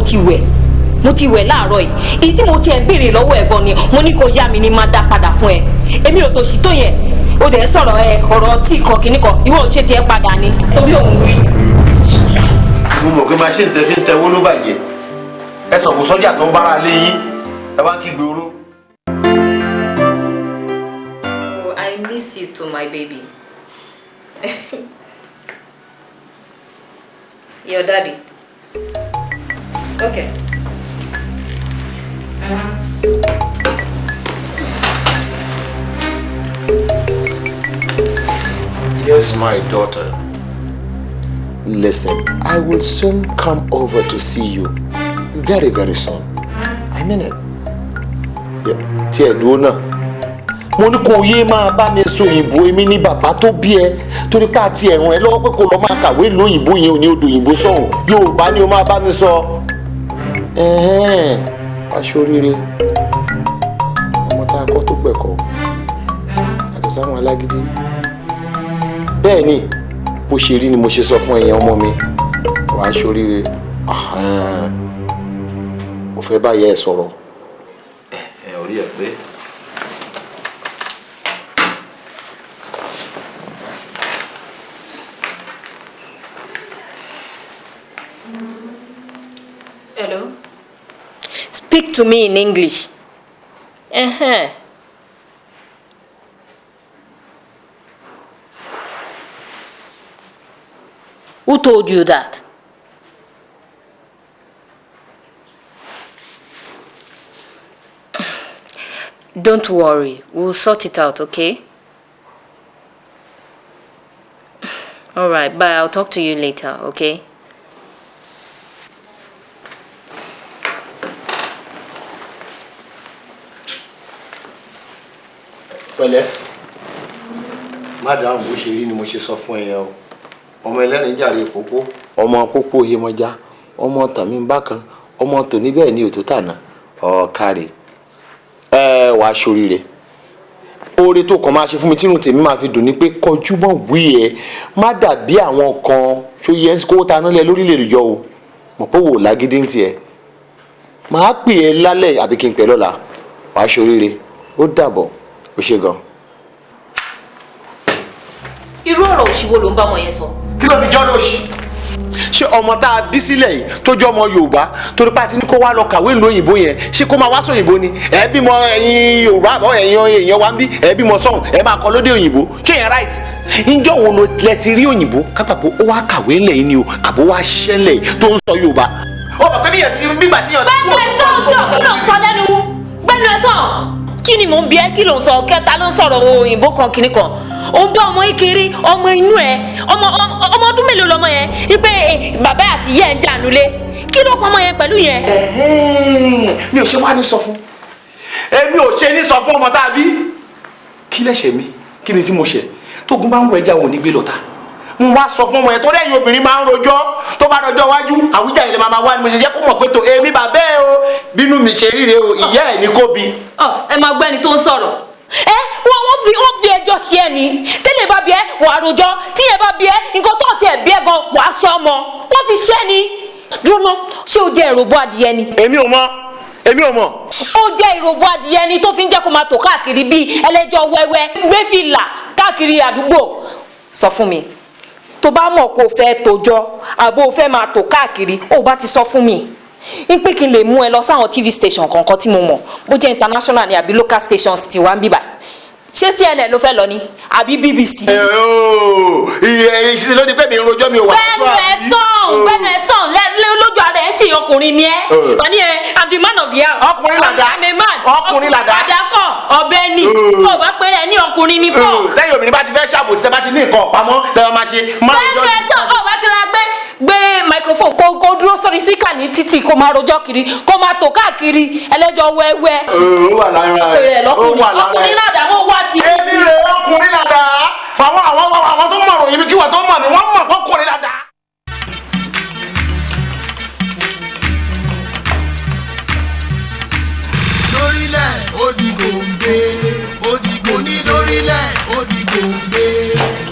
ti wẹ̀ láàárọ̀ yìí èyí tí mo tiẹ̀ ń béèrè lọ́wọ́ ẹ̀ gan ni mo ní kó yá mi ní máa dá padà fún ẹ èmi ò tó sí tó yẹn ó dẹ̀ sọ̀rọ̀ ọ̀rọ̀ tí kan kìíní kan ìwọ ò ṣe tiẹ̀ padà ni torí òun wí. mo mọ̀ pé machine tẹ fi ń tẹwó ló bàjẹ́ ẹ sọ̀kò sọ́jà tó ń bára lé yín ẹ wá kígbe oró. I miss you too, my baby. Your daddy. Okay. Yes, my daughter. Listen, I will soon come over to see you. Very, very soon. I mean it. Tiẹ̀ dúró náà. Mo ní kó yé máa bá mi sọ òyìnbó èmi ní bàbá tó bí ẹ torí pé àti ẹ̀rùn ẹ lọ́wọ́ pé kó lọ máa kàwé lóyìnbó yẹn ò ní odò òyìnbó sọ̀hún Yorùbá ni o máa bá mi sọ. Aṣọ rere ọmọ tá a kọ́ tó gbẹ̀kọ́ àtọ̀ sáwọn alágídí. Bẹ́ẹ̀ ni bó ṣe rí ni mo ṣe sọ fún ẹ̀yin ọmọ mi wàá aṣọ rere ò fẹ́ báyẹ̀ ẹ̀ sọ̀rọ̀. Orí ẹ̀ pé. Hello? Speak to me in English. Who told you that? Don't worry, we'll sort it out, okay? Alright, bye. I'll talk to you later, okay? Pẹ̀lẹ́ madam bó ṣe rí ni mo ṣe sọ fún ẹyẹ o ọmọ ẹlẹ́rìn jàre pópó ọmọ pópó Yemọja ọmọ tàmí ń bákan ọmọ tòní bẹ́ẹ̀ ni òtó tànà ọ̀ọ́kárẹ̀ wàá ṣoríire oore tó kàn máa ṣe fún mi tínú tèmi máa fi dùn ní pé kọjú mọ́ wí ẹ má dàbí àwọn kan ṣó yẹ kó taná lẹ lórílẹ̀ yọ o mọ̀ pé wò lágídí ń tiẹ̀ máa pè é lálẹ́ àbí kí n pẹ́ lọ́la wàá ṣoríire ó dàbọ̀ ó ṣe gan. Irú ọ̀rọ̀ òṣìwò ló ń bá ọmọ yẹn sọ. Kí ló fi jọ́ lóṣì? Ṣé ọmọ tá a bí sílẹ̀ yìí tó jẹ́ ọmọ Yorùbá torí pé àti ní kó wá lọ kàwé ìlú òyìnbó yẹn ṣé kó máa wá sọ òyìnbó ni ẹ bímọ ẹ̀yin Yorùbá àbọ̀ ẹ̀yin èèyàn wa ń bí ẹ bímọ sọ̀hún ẹ máa kọ lóde òyìnbó ṣé yẹn right? Ǹjọ́ wo ló lẹ ti rí òyìnbó kápákó ó wá kàwé ńlẹ̀ yìí ni o àbó wá ṣiṣẹ́ ńlẹ̀ yìí tó ń sọ Yorùbá. Ó mọ̀ pé bí yẹn ti rí gbígbà tí yàn kí ni mò ń bí ẹ kí ló ń sọ kẹta ló ń sọ̀rọ̀ òyìnbó kan kìíní kan ó ń bá ọmọ ìkiri ọmọ inú ẹ ọmọ ọdún mélòó lọmọ yẹn wípé bàbá àti ìyá ẹ ń jà nulẹ̀ kí ló kọ ọmọ yẹn pẹ̀lú yẹn. mi ò ṣe wá ní sọ fún èmi ò ṣe ní sọ fún ọmọ tá a bí kí lẹ́sẹ̀ mi kí ni tí mo ṣe tógun bá ń wọ ẹja wò ní gbé lọ́ta n wá sọ fún ọmọ yẹn tó lẹ́yìn obìnrin máa ń rojọ́ tó bá rojọ́ wájú àwùjá ilẹ̀ máa wá ni mo ṣe jẹ́ kó mọ̀ pé tó èmi bàbá ẹ o bínú mi ṣe ríre o ìyá ẹ̀ ní kó bi. ẹ máa gbẹ́ni tó ń sọ̀rọ̀ wọ́n fi ẹjọ́ ṣe ẹ ní tẹ́lẹ̀ bá bí ẹ wàá rojọ́ tíyẹn bá bí ẹ nǹkan tó ti ẹ̀ bí ẹ gan wàá ṣe ọmọ wọ́n fi ṣe ni dúró ná ṣé o jẹ́ ìròbó adìyẹ ni. èmi ò mọ̀. ó jẹ́ ìròbó adìyẹ ni tó fi ń jẹ́ kó máa tò káàkiri bíi ẹlẹ́jọ́ wẹ́wẹ́ gbé fìlà káàkiri àdúgbò sọ fún mi tó bá mọ̀ kó o fẹ́ tòjọ́ àbó o fẹ́ máa tò káàkiri ó bá ti sọ fún mi n pé kí n lè mú ẹ lọ sáwọn TV station kankan tí mo mọ̀ bó jẹ́ international ni àbí local stations ti wá ń bíbà ṣé CNN ló fẹ́ lọ ni àbí BBC. ìṣiṣẹ́ ló ní pẹ́ mi rojọ́ mi ò wá. bẹ́ẹ̀ni ẹ sàn lójú ara ẹ sì ọkùnrin ni ẹ wọ́n ní ẹ I'm the man of the house. ọkùnrin làdá I'm a man. ọkùnrin làdá. àdàkọ ọbẹ̀ ni ó bá pẹ́rẹ́ ẹ ní ọkùnrin ni fọ́. lẹ́yìn obìnrin bá ti fẹ́ ṣàbòsí bá ti ní nǹkan pamọ́ lẹ́yìn máa ṣe. bẹ́ẹ̀ni ẹ sàn ó bá ti ra gbé microphone kó dúró sórí síkà ní títì kó máa rojọ́ kiri kó máa tò káàkiri ẹlẹ́jọ́ wẹ́wẹ́. ó wà lára ẹ̀ ó wà lára ẹ̀ ọkùnrin làdá wọn wá ti. èmi rè ọkùnrin làdá àwọn tó mọ̀ ròyìn mi kí wọ́n tó mọ̀ mi wọ́n mọ̀ ọkùnrin làdá. lórílẹ̀ ó di gòǹgbé ó di gòní lórílẹ̀ ó di gòǹgbé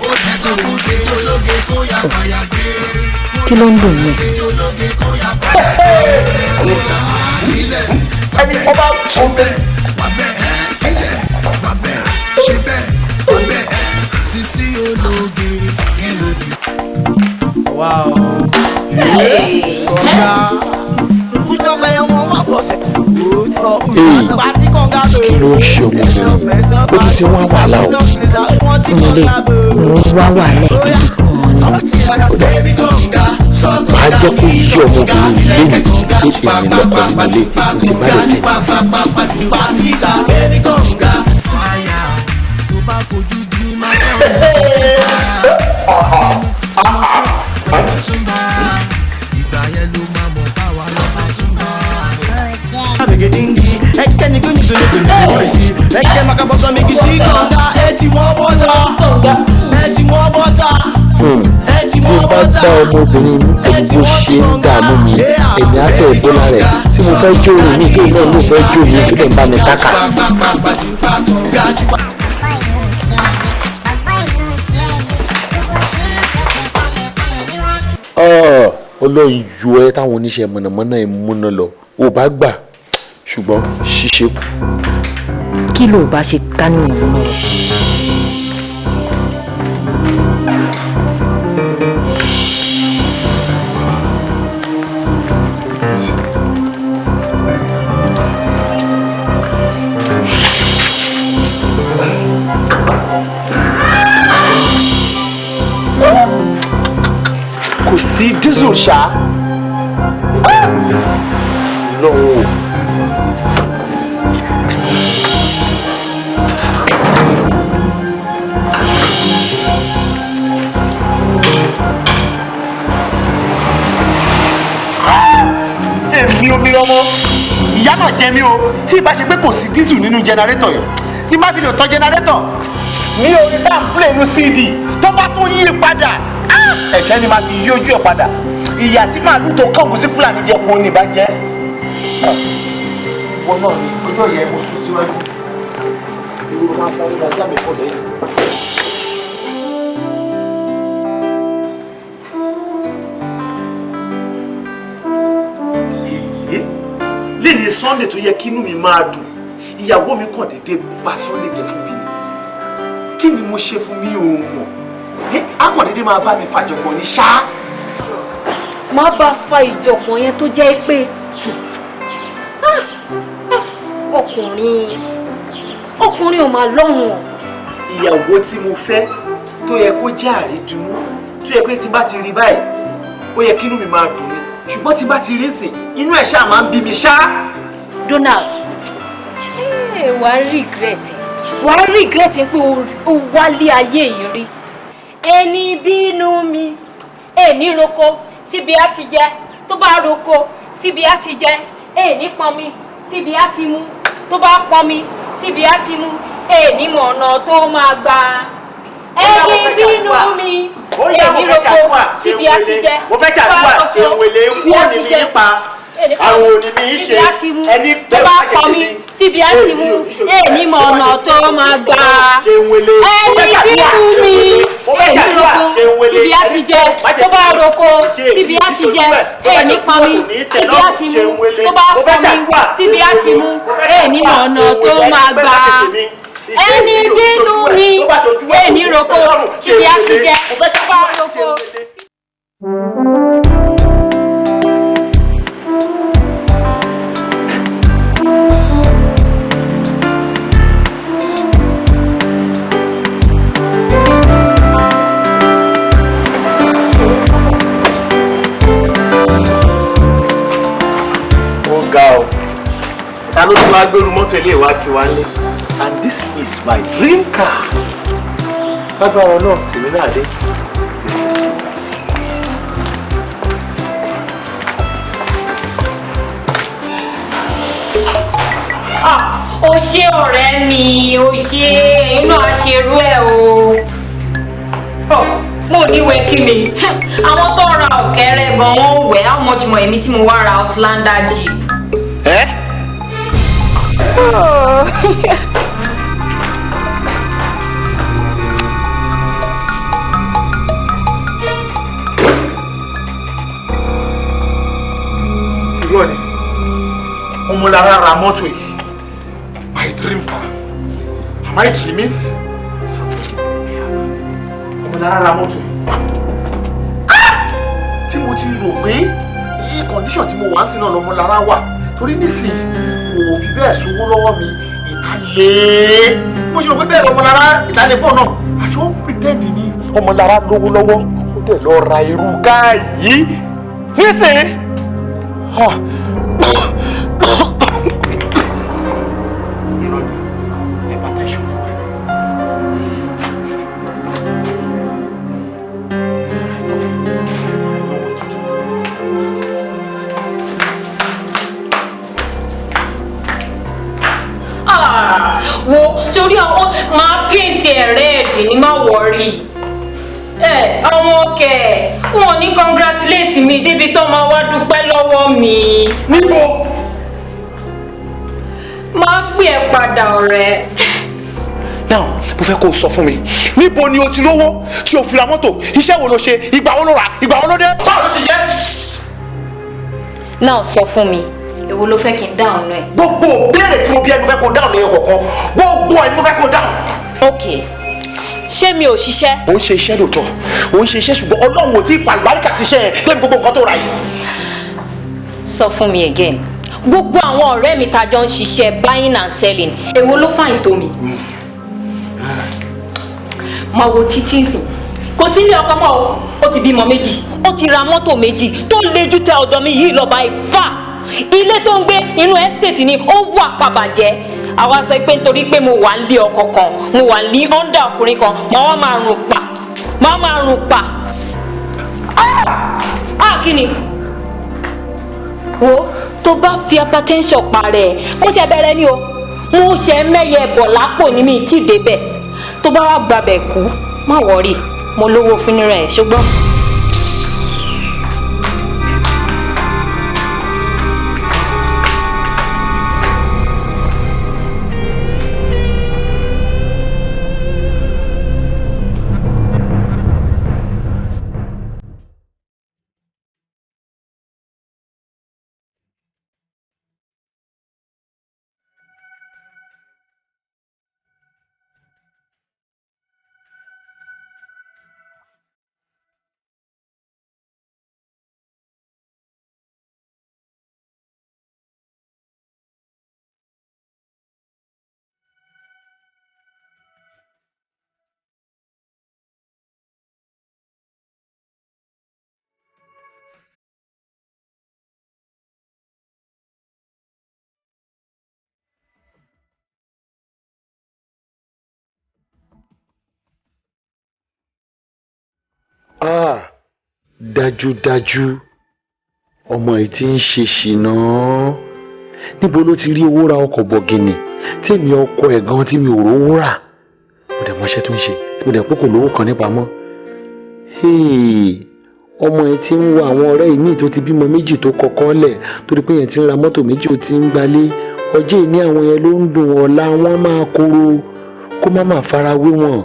ó tẹ̀sán fún sísè ológe kó yá fàyà gbé. kí ló ń dùn mí. sísè ológe kó yá fàyà gbé. ẹni ọba ọbẹ. Sisi ológe ìlòdì. Wow. Kọ̀ǹga. Kújọ́ bẹ́ẹ̀ wọ́n máa fọ́sẹ̀. Pàtí kọ̀ǹga lò. Kí ló ń ṣe ọmọbìnrin? Ó tún ti wá wàhálà o. Ìmọ̀lẹ̀ wá wà lẹ́ẹ̀kejì gan-an ni. Màá jẹ́ kó yí ọmọbìnrin lónìí pé èmi lọ́kọ̀ ìmọ̀lẹ̀ ti bá lè tẹ̀. Tí bá gbá ọmọbìnrin pẹ̀lú bó ṣe ń dààmú mi, èmi á fẹ́ ìbọ́lá rẹ̀. Tí mo fẹ́ jó orin mi, kí náà ló fẹ́ jó mi, kí lè bá mi kákà. Ọlọ́run yọ ẹ́ táwọn oníṣẹ́ mọ̀nàmọ́ná ẹ̀ múná lọ ò bá gbà ṣùgbọ́n ṣíṣe kù. Kí ló bá ṣe ká ní ìmúná lọ? Kò sí diesel ṣá. Lọ́wọ́. Èmi omi ọmọ ìyá náà jẹ mí o tí ì bá ṣe pé kò sí diesel nínú jẹnẹrétọ̀ yìí tí má fi lè tọ́ jẹnẹrétọ̀ ní orí tá à ń play inú CD tó bá tó yí padà ẹ̀ṣẹ́ ni máa fi yí ojú ẹ̀ padà ìyá tí màálù tó kàn wù sí Fúlàní jẹ kó ní bá jẹ́. wọn náà ní ọjọ́ yẹn mo sún síwájú ìwúrò máa sáré lajá mi pọ̀ lẹ́yìn. lẹ́ni Sunday tó yẹ kí inú mi máa dùn ìyàwó mi kàn déédéé bá Sunday jẹ fún mi ni kí ni mo ṣe fún mi ò mọ̀ akọ̀dédé máa bá mi fàjọpọ̀ ní ṣá. Má bá fa ìjọ̀gbọ̀n yẹn tó jẹ́ pé ọkùnrin ò máa lọ́rùn. Ìyàwó tí mo fẹ́ tó yẹ kó jẹ́ àrídùnnú tó yẹ pé tí bá ti rí báyìí ó yẹ kí inú mi máa dùn ni ṣùgbọ́n tí bá ti rí sìn inú ẹ̀ ṣáà máa ń bí mi ṣá. Donald wàá regret pé o wálé ayé yìí rí. Ẹni bínú mi ẹni roko síbi á ti jẹ tó bá roko síbi á ti jẹ ẹni pọnmi síbi á ti mu tó bá pọnmi síbi á ti mu ẹni mọ̀ ọ̀nà tó máa gbà. Ẹni bínú mi ẹni roko síbi á ti jẹ tó bá roko síbi á ti jẹ àwọn òní mi ṣe ẹni tó bá pọnmi síbi á ti mu ẹni mọ̀ ọ̀nà tó máa gbà. Ẹni bínú mi èmi roko síbi á ti jẹ tó bá roko síbi á ti jẹ èmi pọnmi síbi á ti mu tó bá pọnmi síbi á ti mu èmi mọ̀ ọ̀nà tó máa gbà. Ẹni bínú mi èmi roko síbi á ti jẹ tó bá roko. Ta ló tún wá gbèrú mọ́tò ilé ìwà kí wá lé and this is my dream car. Lágbára náà tèmi náà dé this is. O ṣé ọ̀rẹ́ mi o ṣé inú àṣerú ẹ̀ o. Mo níwèé kí ni àwọn tó ra ọ̀kẹ́rẹ́ gan wọ́n wẹ̀ how much more èmi tí mo wá ra Outlander Jeep. Irọ́ ni Ọmọlára ra mọ́tò yìí. My dream car. Am I dreaming? Ọmọlára ra mọ́tò yìí. Tí mo ti rò pé ní condition tí mo wà sí náà lọ́mọlára wà torí nísìnyí kò fi bẹ́ẹ̀ sówó lọ́wọ́ mi ìtàlẹ́. Tí mo ṣe rò pé bẹ́ẹ̀ lọ́mọlára ìtàlẹ́ fóònù náà aṣọ pretend ni Ọmọlára lówó lọ́wọ́ ó dẹ̀ lọ ra irú káà yìí nísìnyí. Wo torí àwọn máa paint ẹ̀rẹ́ẹ̀dì ní má wọ̀rí àwọn ọkẹ wọn ní congratulate mi débi tó máa wá dúpẹ́ lọ́wọ́ mi. Níbo? Máa gbé ẹ padà ọ̀rẹ́. Now mo fẹ́ kó o sọ fún mi níbo ni o ti lówó tí o fi ra mọ́tò iṣẹ́ wo ló ṣe ìgbà wo ló rà ìgbà wo ló dé báwo ló ti jẹ́. Now sọ fún mi èwo ló fẹ́ kí n dáhùn náà ẹ̀. Gbogbo béèrè tí mo bí ẹni mo fẹ́ kó o dáhùn lẹ́yìn kọ̀ọ̀kan gbogbo ẹ̀ ni mo fẹ́ kó o dáhùn. Ok ṣé mi ò ṣiṣẹ́. Ó ń ṣe iṣẹ́ lóòótọ́ ó ń ṣe iṣẹ́ ṣùgbọ́n Ọlọ́run ò tí ì pàlùbáríkà sí iṣẹ́ yẹn débi gbogbo nǹkan tó ra yìí. Sọ fún mi again gbogbo àwọn ọ̀rẹ́ mi tá jọ ń ṣiṣẹ́ buying and selling èwo ló fàìn tó mi. Máa wo títí nsìn kò sí ilé ọkọ mọ́ ó ti bímọ méjì ó ti ra mọ́tò méjì tó lé jù tẹ ọ̀dọ̀ mi yìí lọ́ba ìfà ilé tó ń gbé inú estate ni ó wà pàbàjẹ́ àwa sọ pé nítorí pé mo wà ń lé ọkọ kan mo wà ní under ọkùnrin kan máa máa rùn pa kí ni wo tó bá fi hypertension parẹ́ mo ṣe bẹ̀rẹ̀ ni o mo ṣe mẹ́yẹ bọ̀ lápò ní mi tí ì débẹ̀ tó bá wá gbàbẹ̀ kú má wọ̀rí mo lówó fúnra ẹ̀ ṣùgbọ́n. Dájúdájú ọmọ yìí ti ń ṣe ṣìnà níbo ló ti rí owó ra ọkọ̀ bọ̀gìnì tèmi ọkọ ẹ̀ gan tí mi ò rówó rà mo dẹ̀ mọṣẹ́ tó ń ṣe mo dẹ̀ pé kò lówó kan nípa mọ́ ọmọ yìí ti ń wo àwọn ọ̀rẹ́ yìí míì tó ti bímọ méjì tó kọ́kọ́ lẹ̀ torí pé yẹn ti ń ra mọ́tò méjì ó ti ń gbalé ọjọ́ ìní àwọn yẹn ló ń dùn ọ̀la wọn máa kóró kó má má fara wé wọn.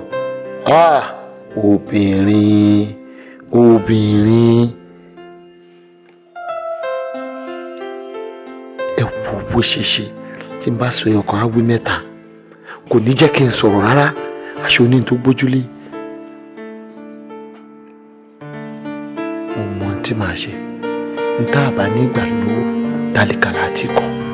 Obìnrin ẹ wo bó ṣe ṣe tí n bá sọ ẹyọ kan á wí mẹ́ta kò ní jẹ́ kí n sọ̀rọ̀ rárá aṣọ oní tó gbójúlé mo mọ ohun tí màá ṣe n tá àbá nígbà lówó tálíkà láti kọ́.